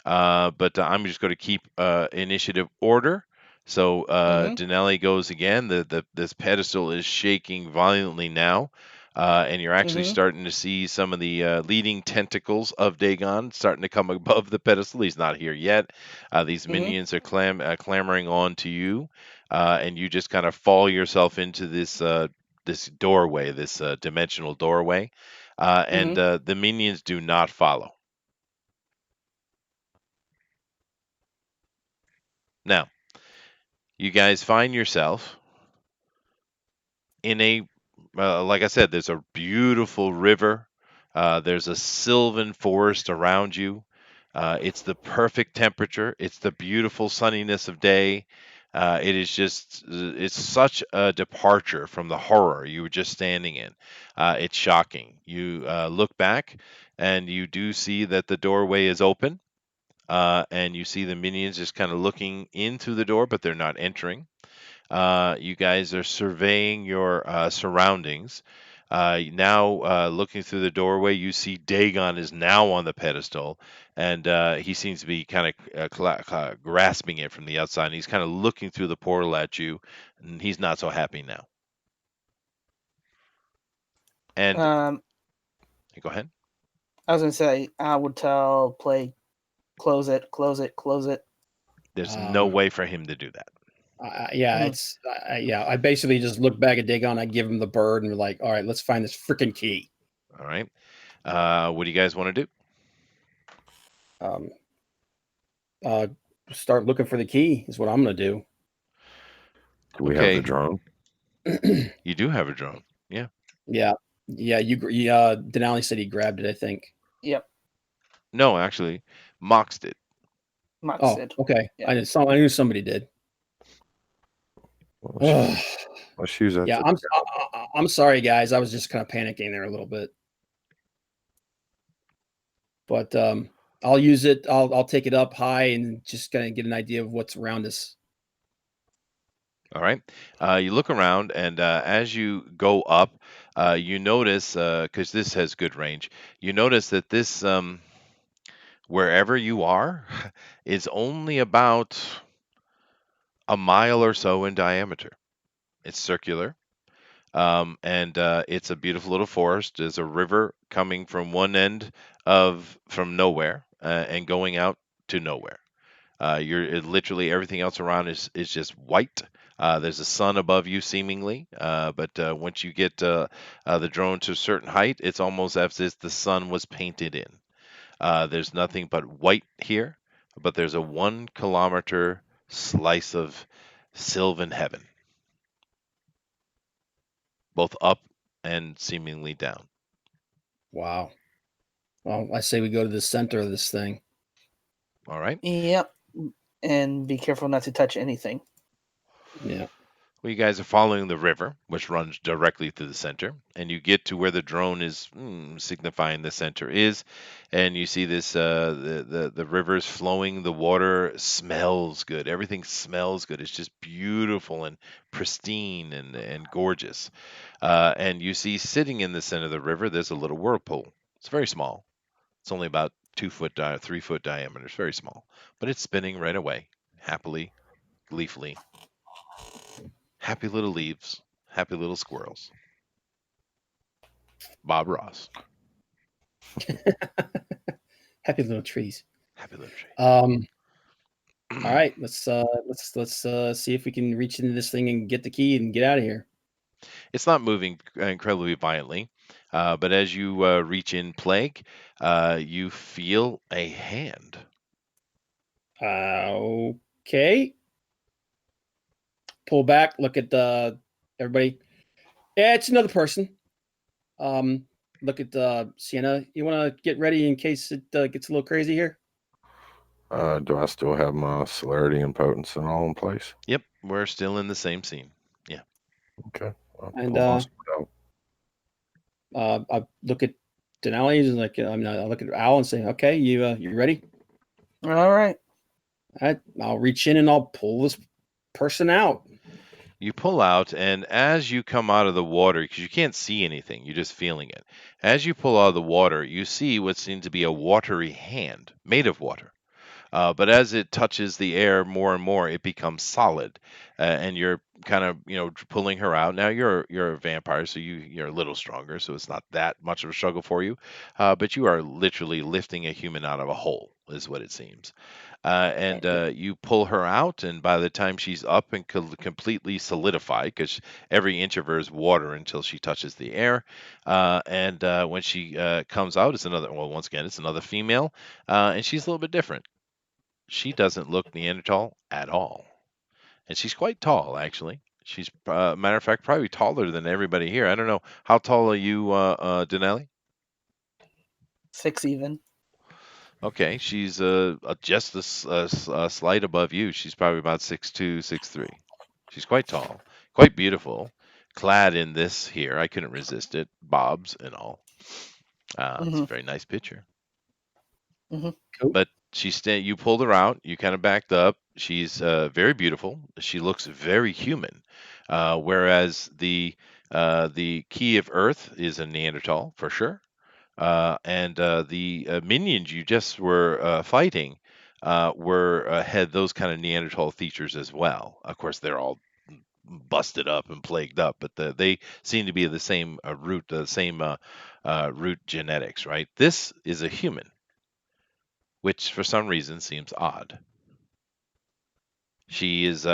but I'm just going to keep initiative order. So Dinale goes again. This pedestal is shaking violently now, and you're actually starting to see some of the leading tentacles of Dagon starting to come above the pedestal. He's not here yet. These minions are clamoring on to you, and you just kind of fall yourself into this doorway, this dimensional doorway, and the minions do not follow. Now, you guys find yourself in a, like I said, there's a beautiful river. There's a sylvan forest around you. It's the perfect temperature. It's the beautiful sunniness of day. It is just, it's such a departure from the horror you were just standing in. It's shocking. You look back and you do see that the doorway is open. And you see the minions just kind of looking in through the door, but they're not entering. You guys are surveying your surroundings. Now, looking through the doorway, you see Dagon is now on the pedestal, and he seems to be kind of grasping it from the outside. And he's kind of looking through the portal at you, and he's not so happy now. And go ahead. I was gonna say I would tell Plague, close it, close it, close it. There's no way for him to do that. I basically just look back at Dagon. I give him the bird, and we're like, all right, let's find this freaking key. All right. What do you guys want to do? Start looking for the key is what I'm going to do. Do we have the drone? You do have a drone. Yeah. Yeah. Dinale said he grabbed it, I think. Yep. No, actually, Mox did. Mox did. Okay. Yeah. I knew somebody did. Well, let's use that. Yeah, I'm sorry, guys. I was just kind of panicking there a little bit. But I'll use it. I'll take it up high and just kind of get an idea of what's around us. All right. You look around, and as you go up, you notice, because this has good range, you notice that this, wherever you are, is only about a mile or so in diameter. It's circular, and it's a beautiful little forest. There's a river coming from one end from nowhere and going out to nowhere. Literally everything else around is just white. There's a sun above you, seemingly, but once you get the drone to a certain height, it's almost as if the sun was painted in. There's nothing but white here, but there's a 1 kilometer slice of sylvan heaven, both up and seemingly down. Wow. Well, I say we go to the center of this thing. All right. Yep. And be careful not to touch anything. Yeah. Well, you guys are following the river, which runs directly through the center, and you get to where the drone is signifying the center is, and you see this the river's flowing. The water smells good. Everything smells good. It's just beautiful and pristine and gorgeous. And you see sitting in the center of the river, there's a little whirlpool. It's very small. It's only about 3 foot diameter. It's very small, but it's spinning right away, happily, gleefully. Happy little leaves, happy little squirrels. Bob Ross. Happy little trees. Happy little trees. All right, let's see if we can reach into this thing and get the key and get out of here. It's not moving incredibly violently, but as you reach in, Plague, you feel a hand. Okay. Pull back. Look at everybody. Yeah, it's another person. Look at Sienna. You want to get ready in case it gets a little crazy here? Do I still have my celerity and potency and all in place? Yep, we're still in the same scene. Yeah. Okay. And I look at Dinale and I look at Al and say, "Okay, you ready?" All right. I'll reach in and I'll pull this person out. You pull out, and as you come out of the water, because you can't see anything, you're just feeling it. As you pull out of the water, you see what seems to be a watery hand made of water. But as it touches the air more and more, it becomes solid, and you're kind of pulling her out. Now you're a vampire, so you're a little stronger, so it's not that much of a struggle for you. But you are literally lifting a human out of a hole, is what it seems. And you pull her out, and by the time she's up and completely solidified, because every inch of her is water until she touches the air, and when she comes out, once again, it's another female, and she's a little bit different. She doesn't look Neanderthal at all, and she's quite tall, actually. She's, matter of fact, probably taller than everybody here. I don't know, how tall are you, Dinale? 6 even. Okay, she's just a slight above you. She's probably about 6'2", 6'3". She's quite tall, quite beautiful, clad in this here. I couldn't resist it, bobs and all. It's a very nice picture. Cool. But you pulled her out. You kind of backed up. She's very beautiful. She looks very human, whereas the key of Earth is a Neanderthal for sure. And the minions you just were fighting had those kind of Neanderthal features as well. Of course, they're all busted up and plagued up, but they seem to be the same root genetics, right? This is a human, which for some reason seems odd. She is,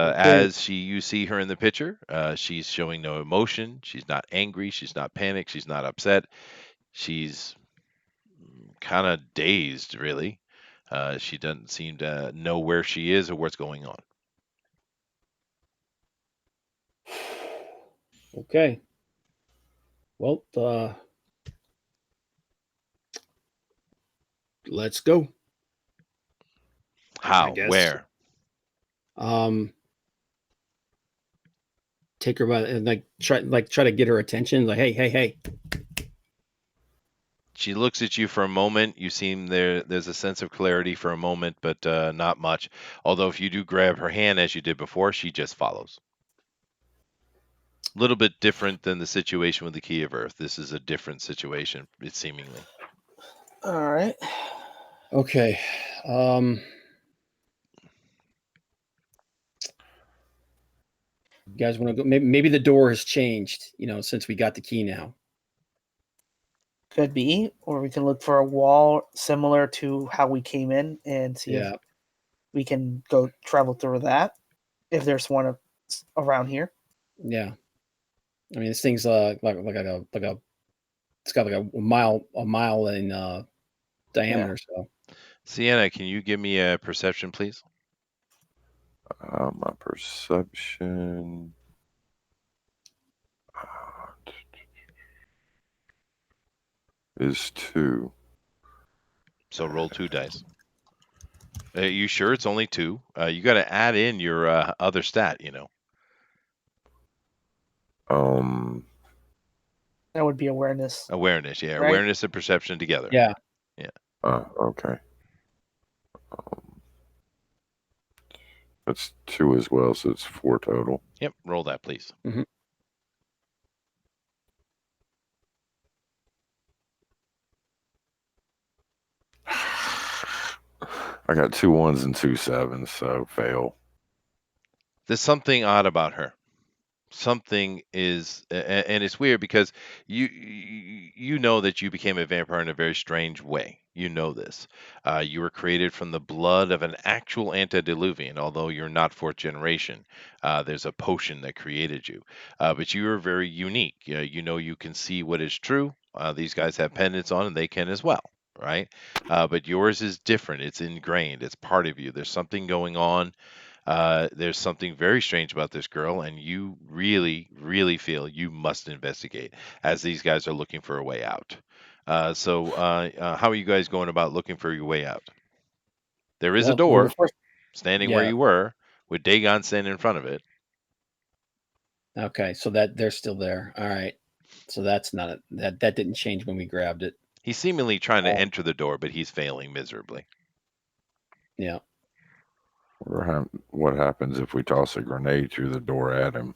you see her in the picture, she's showing no emotion. She's not angry. She's not panicked. She's not upset. She's kind of dazed, really. She doesn't seem to know where she is or what's going on. Okay. Well, let's go. How? guess. Where? Take her by and try to get her attention. Like, hey. She looks at you for a moment. You seem there's a sense of clarity for a moment, but not much. Although if you do grab her hand as you did before, she just follows. A little bit different than the situation with the Key of Earth. This is a different situation, it's seemingly. All right. Okay. You guys want to go? Maybe the door has changed, since we got the key now. Could be, or we can look for a wall similar to how we came in and see if we can go travel through that. If there's one around here. Yeah. I mean, this thing's it's got like a mile in diameter. So, Sienna, can you give me a perception, please? My perception is 2. So roll 2 dice. You sure it's only 2? You got to add in your other stat, That would be awareness. Awareness, yeah. Right? Awareness and perception together. Yeah. Okay. That's 2 as well, so it's 4 total. Yep, roll that, please. Mm-hmm. I got 2 1s and 2 7s, so fail. There's something odd about her. Something is, and it's weird because you know that you became a vampire in a very strange way. You know this. You were created from the blood of an actual antediluvian, although you're not 4th generation. There's a potion that created you, but you are very unique. You can see what is true. These guys have pendants on, and they can as well, right? But yours is different. It's ingrained. It's part of you. There's something going on. There's something very strange about this girl, and you really, really feel you must investigate as these guys are looking for a way out. So how are you guys going about looking for your way out? There is a door standing where you were, with Dagon standing in front of it. Okay, so that they're still there. All right, so that's not that didn't change when we grabbed it. He's seemingly trying to enter the door, but he's failing miserably. Yeah. What happens if we toss a grenade through the door at him?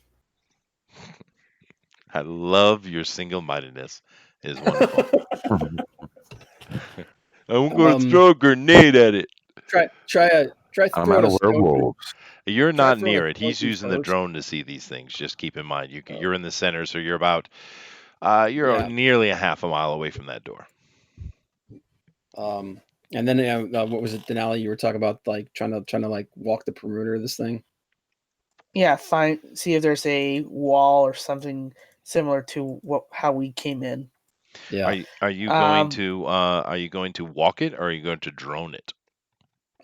I love your single-mindedness. It is wonderful. I'm going to throw a grenade at it. Try I'm throwing out a of stone. werewolves. You're Try not throwing a near it. stone He's through using the foes. drone to see these things. Just keep in mind, Oh. you're in the center, so you're about you're Yeah. nearly a half a mile away from that door. And then what was it, Dinale? You were talking about like trying to like walk the perimeter of this thing. Yeah, see if there's a wall or something similar to how we came in. Yeah. Are you going to walk it, or are you going to drone it?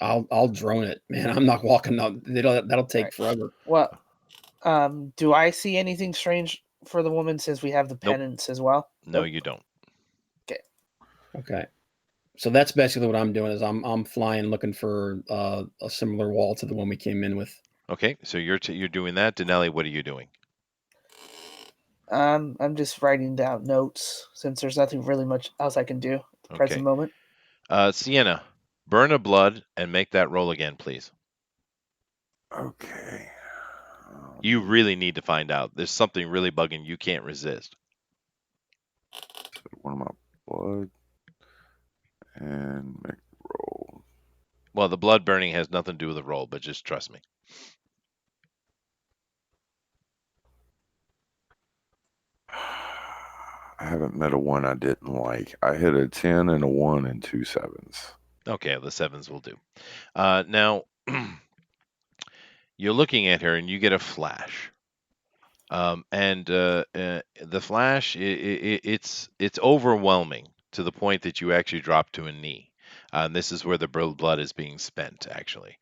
I'll drone it, man. I'm not walking out. That'll take Right. forever. Well, do I see anything strange for the woman since we have the Nope. penance as well? No, you don't. Okay. So that's basically what I'm doing is I'm flying looking for a similar wall to the one we came in with. Okay, so you're doing that. Dinale, what are you doing? I'm just writing down notes since there's nothing really much else I can do at the present moment. Sienna, burn a blood and make that roll again, please. Okay. You really need to find out. There's something really bugging you can't resist. One of my blood and make the roll. Well, the blood burning has nothing to do with the roll, but just trust me. I haven't met a one I didn't like. I hit a 10 and a 1 and 2 7s. Okay, the 7s will do. Now, you're looking at her and you get a flash. The flash, it's overwhelming to the point that you actually drop to a knee. And this is where the blood is being spent, actually.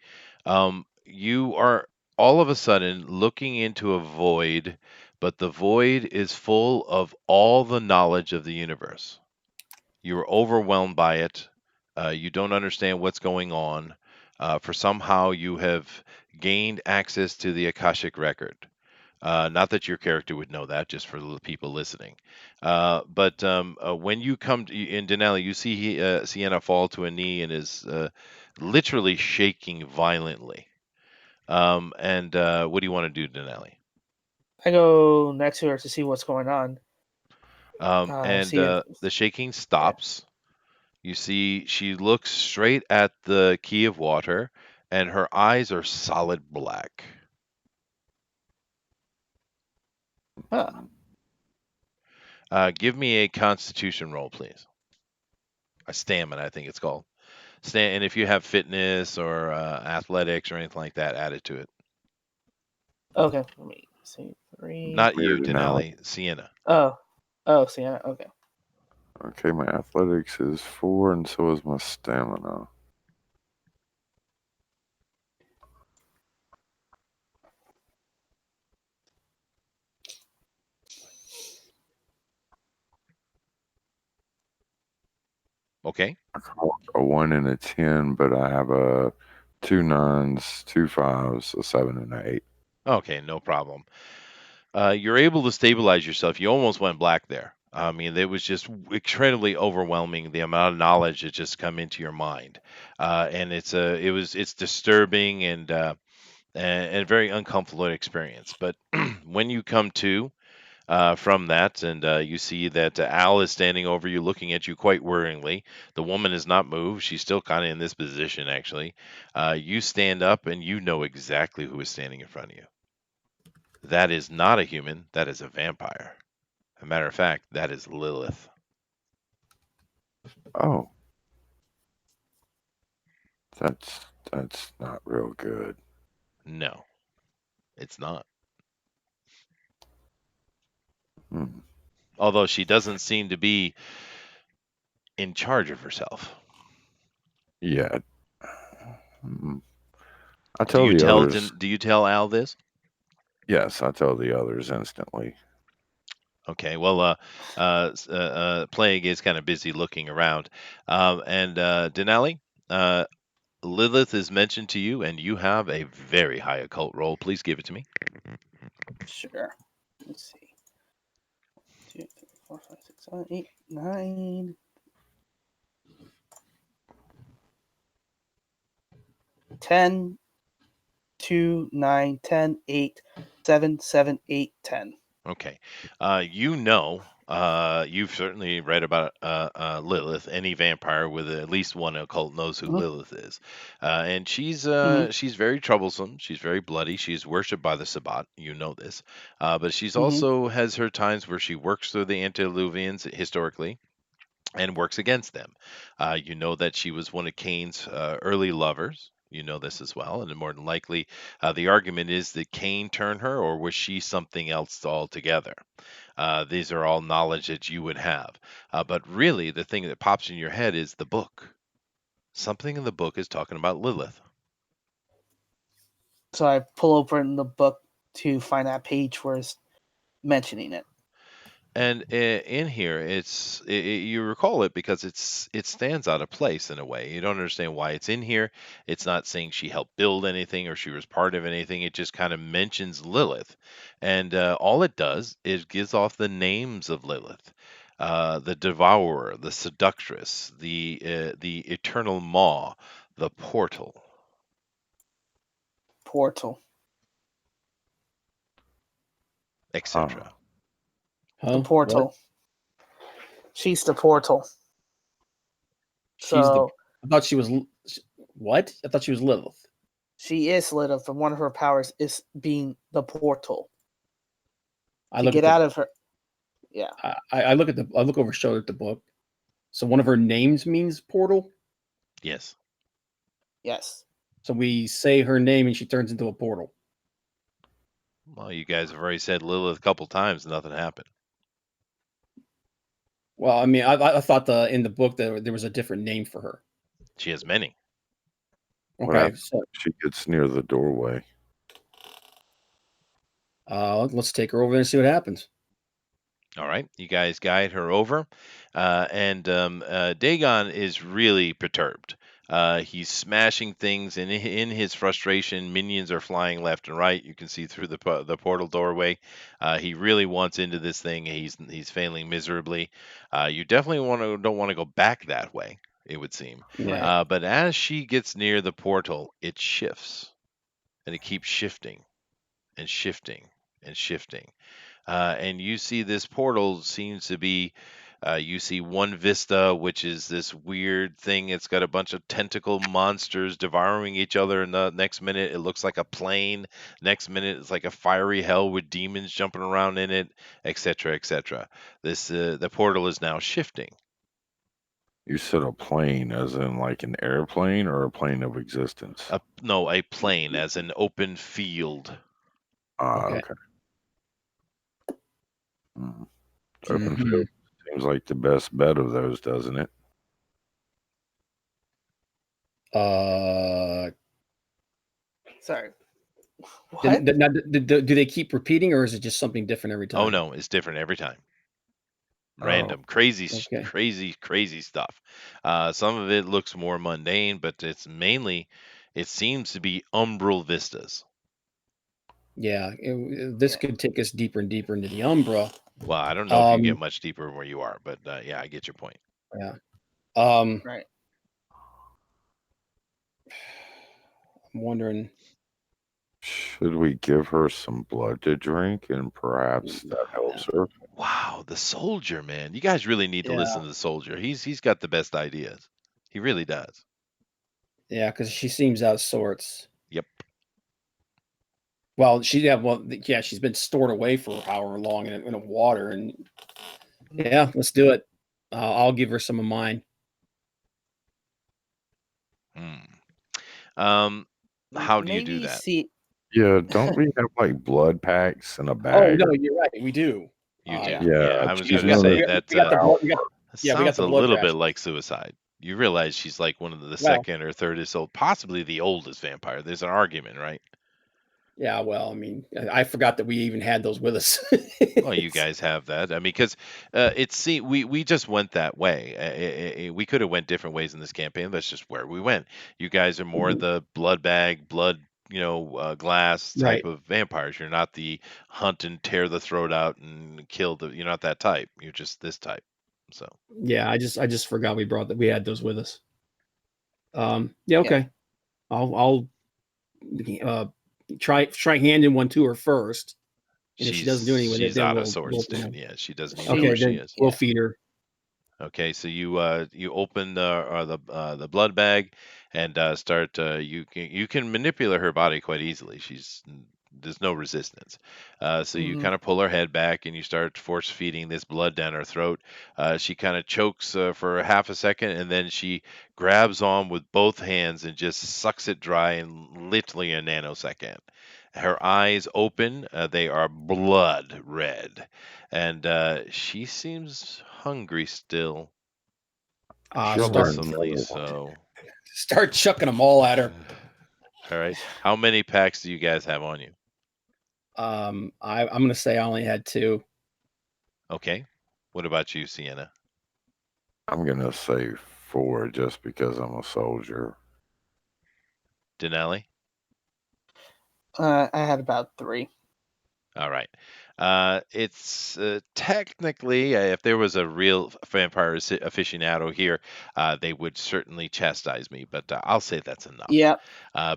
You are all of a sudden looking into a void, but the void is full of all the knowledge of the universe. You are overwhelmed by it. You don't understand what's going on. For somehow you have gained access to the Akashic record. Not that your character would know that, just for the people listening. But when you come in Dinale, you see Sienna fall to a knee and is literally shaking violently. What do you want to do, Dinale? I go next to her to see what's going on. The shaking stops. You see, she looks straight at the key of water, and her eyes are solid black. Huh. Give me a Constitution roll, please. A stamina, I think it's called. And if you have fitness or athletics or anything like that, add it to it. Okay, let me see. 3. Not you, Weird now. Dinale. Sienna. Oh, Sienna. Okay. Okay, my athletics is 4 and so is my stamina. Okay. I caught a 1 and a 10, but I have a 2 9s, 2 5s, a 7 and an 8. Okay, no problem. You're able to stabilize yourself. You almost went black there. I mean, it was just incredibly overwhelming the amount of knowledge that just come into your mind, and it's disturbing and a very uncomfortable experience. But when you come to from that, and you see that Al is standing over you, looking at you quite worryingly. The woman has not moved; she's still kind of in this position. Actually, you stand up, and you know exactly who is standing in front of you. That is not a human. That is a vampire. As a matter of fact, that is Lilith. Oh. That's not real good. No, it's not. Hmm. Although she doesn't seem to be in charge of herself. Yeah. I tell the others. Do you tell Al this? Yes, I tell the others instantly. Okay, well, Plague is kind of busy looking around. Denali, Lilith is mentioned to you, and you have a very high occult roll. Please give it to me. Sure. Let's see. 2, 3, 4, 5, 6, 7, 8, 9. 10, 2, 9, 10, 8, 7, 7, 8, 10. Okay. You know you've certainly read about Lilith. Any vampire with at least one occult knows who Mhm. Lilith is, and she's Mhm. she's very troublesome. She's very bloody. She's worshipped by the Sabbat. You know this, but she's Mhm. also has her times where she works through the antediluvians historically and works against them. You know that she was one of Cain's early lovers. You know this as well, and more than likely, the argument is that Cain turned her, or was she something else altogether? These are all knowledge that you would have. But really, the thing that pops in your head is the book. Something in the book is talking about Lilith. So I pull open the book to find that page where it's mentioning it. And in here, you recall it because it stands out of place in a way. You don't understand why it's in here. It's not saying she helped build anything or she was part of anything. It just kind of mentions Lilith, and all it does is gives off the names of Lilith, the Devourer, the Seductress, the Eternal Maw, the Portal, Portal. Huh. etc. Huh? The What? portal. She's the portal. She's the. So I thought she was. What? I thought she was Lilith. she is Lilith, and one of her powers is being the portal. I To look get at out the. of her. Yeah. I look at the. I look over her shoulder at the book. So one of her names means portal. Yes. Yes. So we say her name and she turns into a portal. Well, you guys have already said Lilith a couple times, and nothing happened. Well, I mean, I thought in the book that there was a different name for her. She has many. What Okay, happens so if she gets near the doorway? let's take her over there and see what happens. All right, you guys guide her over, and Dagon is really perturbed. He's smashing things, and in his frustration, minions are flying left and right. You can see through the portal doorway. He really wants into this thing. He's failing miserably. You definitely don't want to go back that way. It would seem. Yeah. But as she gets near the portal, it shifts, and it keeps shifting and shifting and shifting. And you see this portal seems to be you see one vista, which is this weird thing. It's got a bunch of tentacle monsters devouring each other, and the next minute it looks like a plane. Next minute it's like a fiery hell with demons jumping around in it, etc., etc. This the portal is now shifting. You said a plane, as in like an airplane or a plane of existence? No, a plane as an open field. Ah, Okay. okay. Mm. Open Mhm. field seems like the best bet of those, doesn't it? Sorry. What? Do they keep repeating, or is it just something different every time? Oh no, it's different every time. Oh, Random, crazy, Okay. crazy stuff. Some of it looks more mundane, but it's mainly, it seems to be umbral vistas. Yeah, this Yeah. could take us deeper and deeper into the Umbra. Well, I don't know if you get Um, much deeper than where you are, but yeah, I get your point. yeah. I'm Right. wondering. should we give her some blood to drink and perhaps that helps her? Wow, the soldier, man. You guys really need to Yeah, listen to the soldier. He's got the best ideas. He really does. yeah, because she seems out of sorts. Yep. Well, she's been stored away for however long in a water, and yeah, let's do it. I'll give her some of mine. Hmm. How do you do Maybe that? see. Yeah, don't we have like blood packs in a Oh bag? no, you're right. We do. You do. Yeah, Yeah, Yeah, I was she's gonna one of say the that we got the blood. Yeah, we got sounds the a blood little bit rations. like suicide. You realize she's like one of the Well, second or third old, possibly the oldest vampire. There's an argument, right? yeah. Well, I mean, I forgot that we even had those with us. Well, you guys have that. I mean, because we just went that way. We could have went different ways in this campaign. That's just where we went. You guys are more the blood bag, blood, glass type Right. of vampires. You're not the hunt and tear the throat out and kill the. You're not that type. You're just this type. So. Yeah, I just forgot we had those with us. Yeah. Yeah. Okay. I'll try handing one to her first. And if she doesn't do anything with it, She's then out of we'll sorts, you know. dude. Yeah, she doesn't even know Okay, where She, she then is. we'll yeah. feed her. Okay, so you open the blood bag and start. You can manipulate her body quite easily. There's no resistance. So you Mhm. kind of pull her head back and you start force feeding this blood down her throat. She kind of chokes for half a second and then she grabs on with both hands and just sucks it dry in literally a nanosecond. Her eyes open. They are blood red and she seems hungry still, Shove her Start in awesomely trouble. so. start chucking them all at her. All right, how many packs do you guys have on you? I'm gonna say I only had 2. Okay, what about you, Sienna? I'm gonna say 4 just because I'm a soldier. Denali? I had about 3. All right. It's technically, if there was a real vampire aficionado here, they would certainly chastise me, but I'll say that's enough. Yeah.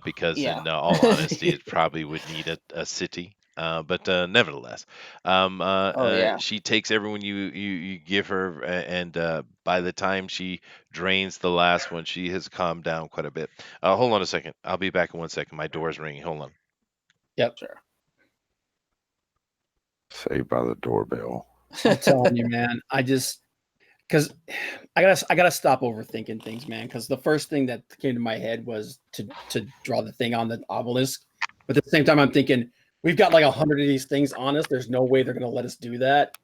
Because Yeah. in all honesty, it probably would need a city. But nevertheless, Oh yeah. she takes everyone you give her, and by the time she drains the last one, she has calmed down quite a bit. Hold on a second. I'll be back in 1 second. My door's ringing. Hold on. Yep. Sure. Saved by the doorbell. I'm telling you, man. Because I gotta stop overthinking things, man. Because the first thing that came to my head was to draw the thing on the obelisk, but at the same time, I'm thinking we've got like 100 of these things on us. There's no way they're gonna let us do that.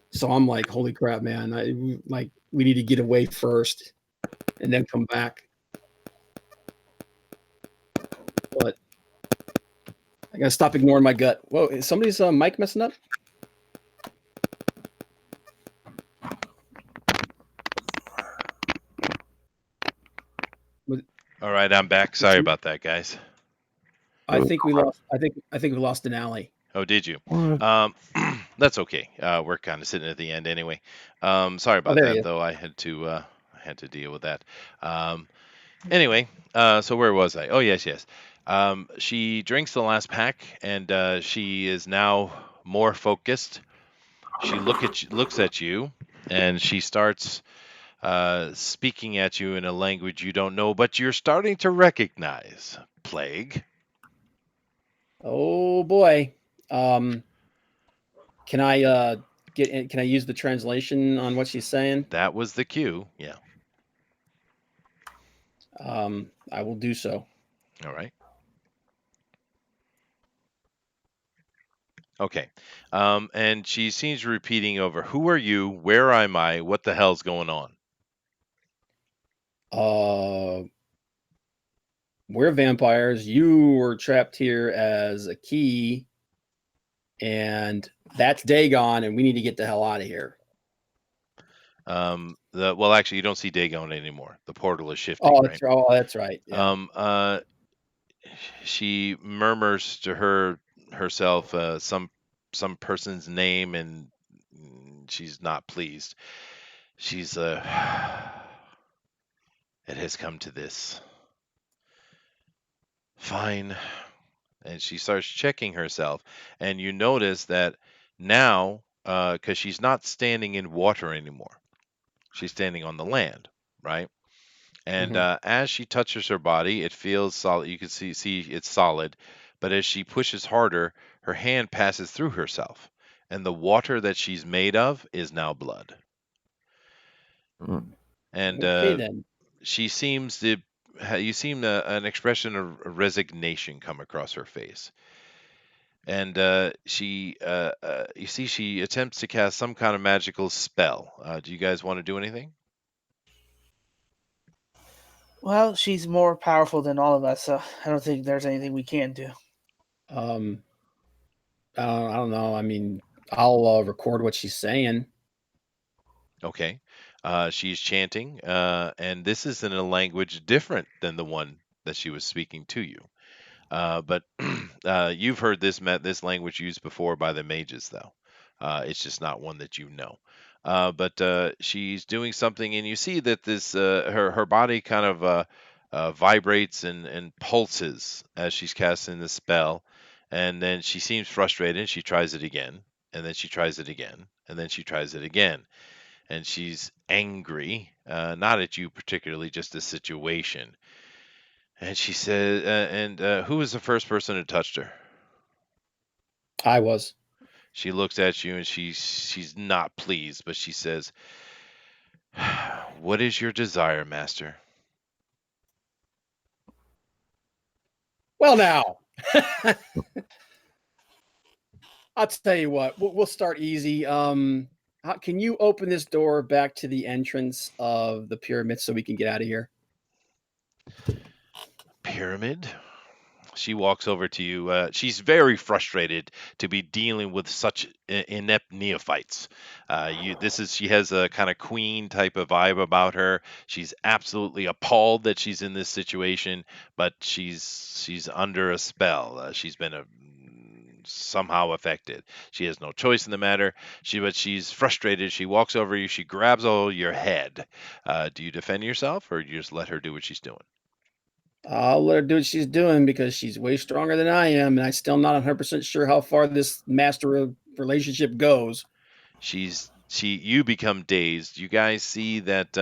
So I'm like, holy crap, man! We need to get away first, and then come back. But I gotta stop ignoring my gut. Whoa, is somebody's mic messing up? All right, I'm back. Sorry about that, guys. I think we lost. I think we lost Dinale. Oh, did you? What? That's okay. We're kind of sitting at the end anyway. Sorry Oh, about there he that, is. though. I had to deal with that. Anyway, so where was I? Oh, yes, yes. She drinks the last pack, and she is now more focused. She looks at you, and she starts speaking at you in a language you don't know, but you're starting to recognize. Plague. Oh boy. Can I can I use the translation on what she's saying? That was the cue. Yeah. I will do so. All right. Okay. And she seems repeating over, who are you? Where am I? What the hell's going on? We're vampires. You were trapped here as a key, and that's Dagon, and we need to get the hell out of here. Well, actually, you don't see Dagon anymore. The portal is shifting, Oh, right? that's right. Yeah. She murmurs to herself some person's name, and she's not pleased. She's it has come to this. Fine. And she starts checking herself, and you notice that now, because she's not standing in water anymore, she's standing on the land, right? And as she touches her body, it feels solid. You can see it's solid, but as she pushes harder, her hand passes through herself, and the water that she's made of is now blood. Mm. And Okay then. she seems to. You seem an expression of resignation come across her face. And you see, she attempts to cast some kind of magical spell. Do you guys want to do anything? Well, she's more powerful than all of us, so I don't think there's anything we can do. I don't know. I mean, I'll record what she's saying. Okay. She's chanting, and this is in a language different than the one that she was speaking to you. But you've heard this language used before by the mages, though. It's just not one that you know. But she's doing something, and you see that this her body kind of vibrates and pulses as she's casting the spell, And then she seems frustrated. And she tries it again, and then she tries it again, and then she tries it again. And she's angry, not at you particularly, just the situation. And she says, who was the first person who touched her? I was. She looks at you and she's not pleased, but she says, "What is your desire, master?" Well, now, I'll tell you what. We'll start easy. Can you open this door back to the entrance of the pyramid so we can get out of here? Pyramid? She walks over to you. She's very frustrated to be dealing with such inept neophytes. She has a kind of queen type of vibe about her. She's absolutely appalled that she's in this situation, but she's under a spell. She's been somehow affected. She has no choice in the matter. But she's frustrated. She walks over you. She grabs all your head. Do you defend yourself, or do you just let her do what she's doing? I'll let her do what she's doing because she's way stronger than I am, and I'm still not 100% sure how far this master relationship goes. You become dazed. You guys see that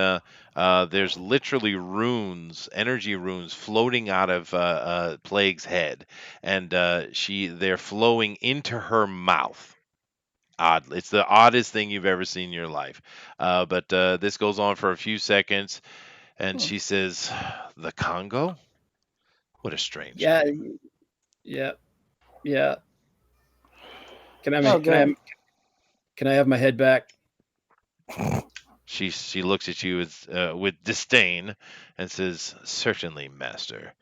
there's literally runes, energy runes, floating out of Plague's head, and they're flowing into her mouth. Odd. It's the oddest thing you've ever seen in your life. But this goes on for a few seconds, and she says, "The Congo? What a strange Yeah, name." yeah, yeah. Can I Oh, can I good. can I have my head back? She looks at you with disdain and says, "Certainly, master."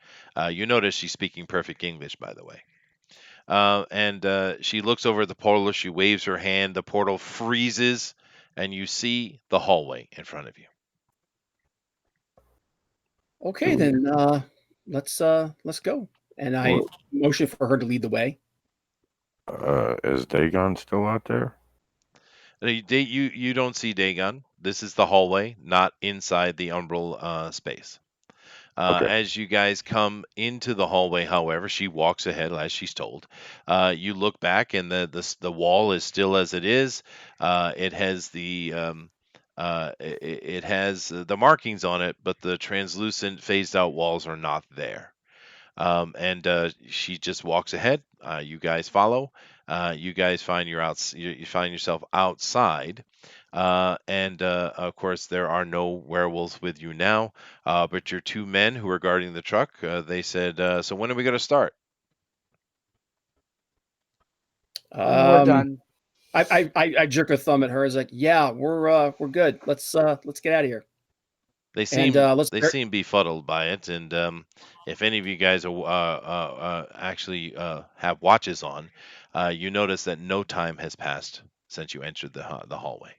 You notice she's speaking perfect English, by the way. And she looks over at the portal. She waves her hand. The portal freezes, and you see the hallway in front of you. Okay, then let's go. And I Well, motion for her to lead the way. Is Dagon still out there? You don't see Dagon. This is the hallway, not inside the umbral space. Okay. As you guys come into the hallway, however, she walks ahead as she's told. You look back, and the wall is still as it is. It has it has the markings on it, but the translucent, phased out walls are not there. And she just walks ahead. You guys follow. You guys you find yourself outside. And of course, there are no werewolves with you now. But your two men who are guarding the truck, they said, "So when are we going to start?" We're done. I jerk a thumb at her. It's like, yeah, we're good. Let's get out of here. They And seem befuddled by it, and if any of you guys actually have watches on, you notice that no time has passed since you entered the hallway.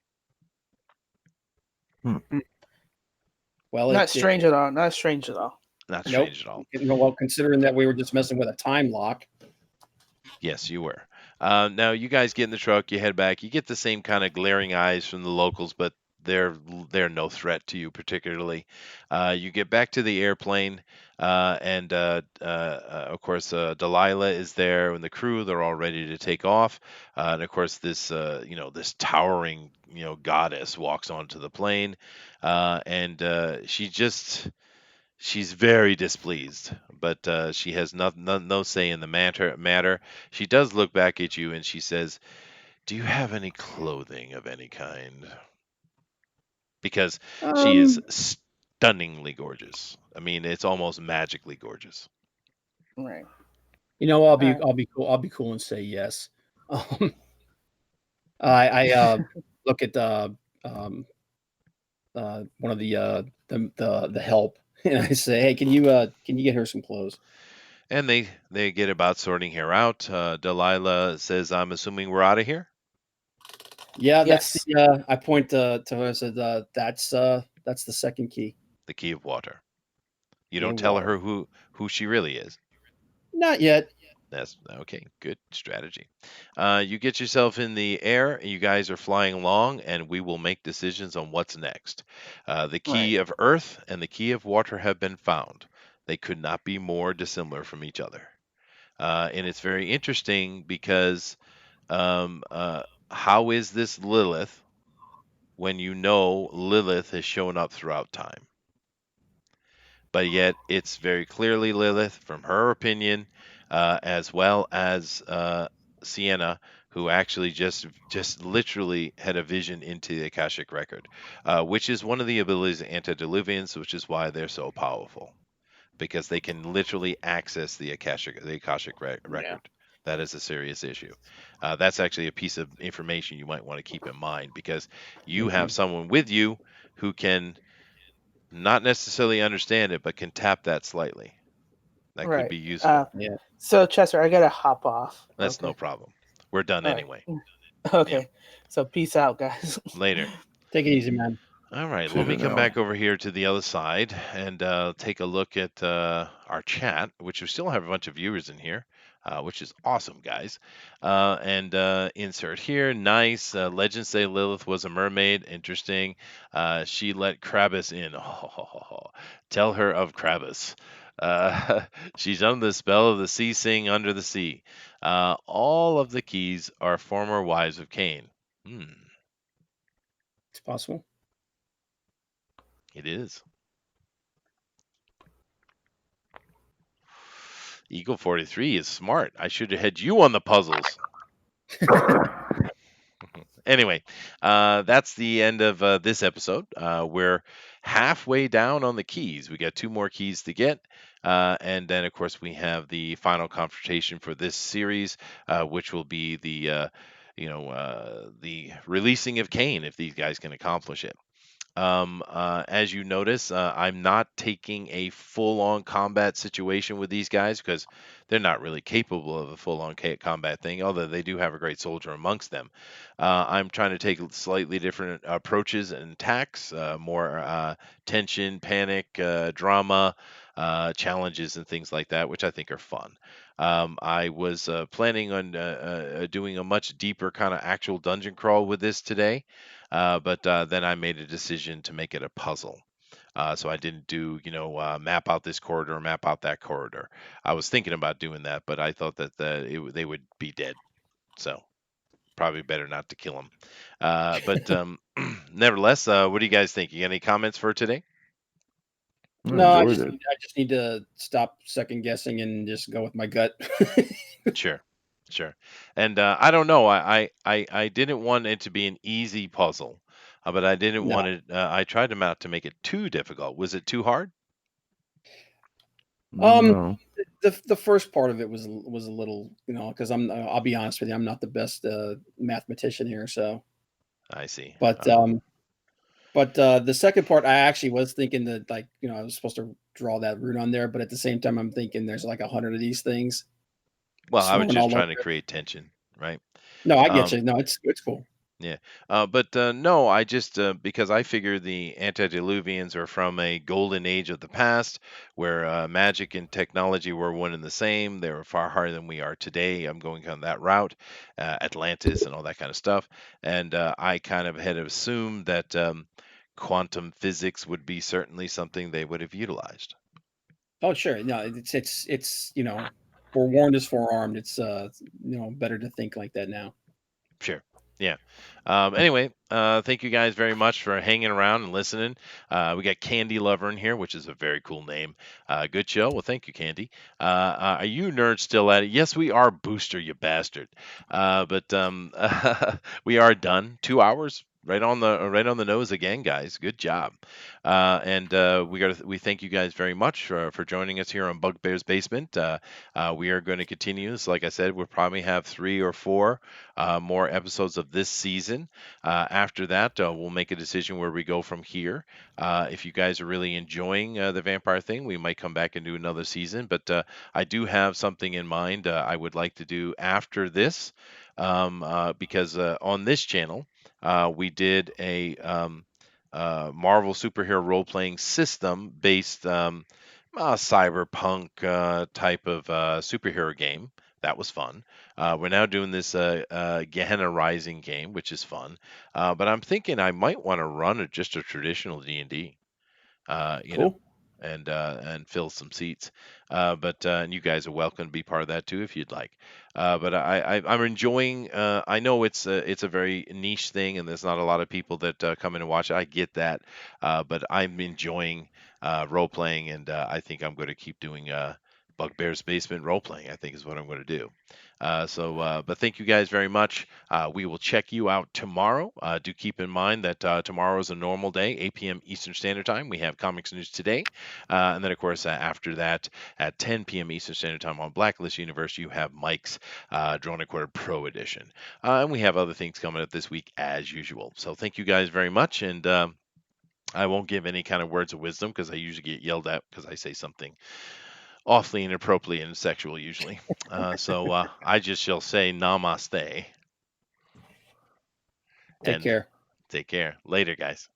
well, Not strange at all. Not strange at all. Not Nope. strange at all. Well, considering that we were just messing with a time lock. Yes, you were. Now you guys get in the truck, you head back. You get the same kind of glaring eyes from the locals, but they're no threat to you particularly. You get back to the airplane, and of course Delilah is there, and the crew they're all ready to take off. And of course this towering goddess walks onto the plane, and she's very displeased, but she has no say in the matter. She does look back at you and she says, "Do you have any clothing of any kind?" Because she is stunningly gorgeous. I mean, it's almost magically gorgeous. Right. I'll be cool. I'll be cool and say yes. I look at one of the help, and I say, "Hey, can you get her some clothes?" And they get about sorting her out. Delilah says, "I'm assuming we're out of here." Yeah, that's Yes. the. I point to her and said, "That's the second key." The key of water. You Key don't of tell water. her who she really is. Not yet. That's okay. Good strategy. You get yourself in the air. You guys are flying along, and we will make decisions on what's next. The key Right. of earth and the key of water have been found. They could not be more dissimilar from each other. And it's very interesting because um, uh, how is this Lilith when you know Lilith has shown up throughout time? But yet it's very clearly Lilith from her opinion, as well as Sienna, who actually just literally had a vision into the Akashic record, which is one of the abilities of antediluvians, which is why they're so powerful because they can literally access the Akashic Yeah. record. That is a serious issue. That's actually a piece of information you might want to keep in mind because you have someone with you who can not necessarily understand it, but can tap that slightly. That could Right. be useful. Yeah. So Chester, I gotta hop off. That's no Okay. problem. We're done All right. anyway. Yeah. Okay. So peace out, guys. Later. Take it easy, man. All right, See let me you come now. back over here to the other side and take a look at our chat, which we still have a bunch of viewers in here, which is awesome, guys. And insert here. Nice. Legends say Lilith was a mermaid. Interesting. She let Krabbus in. Oh, tell her of Krabbus. She's under the spell of the sea sing under the sea. All of the keys are former wives of Cain. It's possible. It is. Eagle 43 is smart. I should have had you on the puzzles. Anyway, that's the end of this episode. We're halfway down on the keys. We got 2 more keys to get. And then, of course, we have the final confrontation for this series, which will be the releasing of Cain if these guys can accomplish it. As you notice, I'm not taking a full-on combat situation with these guys because they're not really capable of a full-on combat thing, although they do have a great soldier amongst them. I'm trying to take slightly different approaches and attacks, more tension, panic, drama, challenges, and things like that, which I think are fun. I was planning on doing a much deeper kind of actual dungeon crawl with this today. But then I made a decision to make it a puzzle. So I didn't do, map out this corridor, map out that corridor. I was thinking about doing that, but I thought that they would be dead. So probably better not to kill them. But nevertheless, what do you guys think? You got any comments for today? I No, I enjoyed it. just need to stop second guessing and just go with my gut. Sure, sure. And I don't know. I didn't want it to be an easy puzzle, but I didn't No. want it. I tried not to make it too difficult. Was it too hard? No. The first part of it was a little, because I'll be honest with you, I'm not the best mathematician here, so. I see. But the second part, I actually was thinking that, like, I was supposed to draw that rune on there, but at the same time, I'm thinking there's like 100 of these things. Well, I was Swarming just all trying to over. create tension, right? No, I get Um, you. No, it's cool. yeah. But no, I just because I figure the antediluvians are from a golden age of the past where magic and technology were one and the same. They were far higher than we are today. I'm going on that route, Atlantis and all that kind of stuff. And I kind of had assumed that quantum physics would be certainly something they would have utilized. Oh, sure. No, it's forewarned is forearmed. It's better to think like that now. Sure. Yeah. Anyway, thank you guys very much for hanging around and listening. We got Candy Lover in here, which is a very cool name. Good show. Well, thank you, Candy. Are you nerds still at it? Yes, we are. Booster, you bastard. But we are done. 2 hours. Right on the nose again, guys. Good job. And we thank you guys very much for joining us here on Bugbears Basement. We are going to continue. So, like I said, we'll probably have 3 or 4 more episodes of this season. After that, we'll make a decision where we go from here. If you guys are really enjoying the vampire thing, we might come back and do another season. But I do have something in mind I would like to do after this, because on this channel, we did a Marvel superhero role playing system based cyberpunk type of superhero game. That was fun. We're now doing this Gehenna Rising game, which is fun. But I'm thinking I might want to run just a traditional D&D. Cool. and fill some seats. But and you guys are welcome to be part of that too if you'd like. But I'm enjoying. I know it's a very niche thing, and there's not a lot of people that come in and watch it. I get that, but I'm enjoying role playing, and I think I'm going to keep doing Bugbear's Basement role playing. I think is what I'm going to do. But thank you guys very much. We will check you out tomorrow. Do keep in mind that tomorrow is a normal day, 8 p.m. Eastern Standard Time. We have Comics News Today. And then, of course, after that, at 10 p.m. Eastern Standard Time on Blacklist Universe, you have Mike's Drawn and Quartered Pro Edition. And we have other things coming up this week as usual. So thank you guys very much. And I won't give any kind of words of wisdom because I usually get yelled at because I say something awfully inappropriate and sexual usually. So I just shall say namaste. Take care. Take care. Later, guys.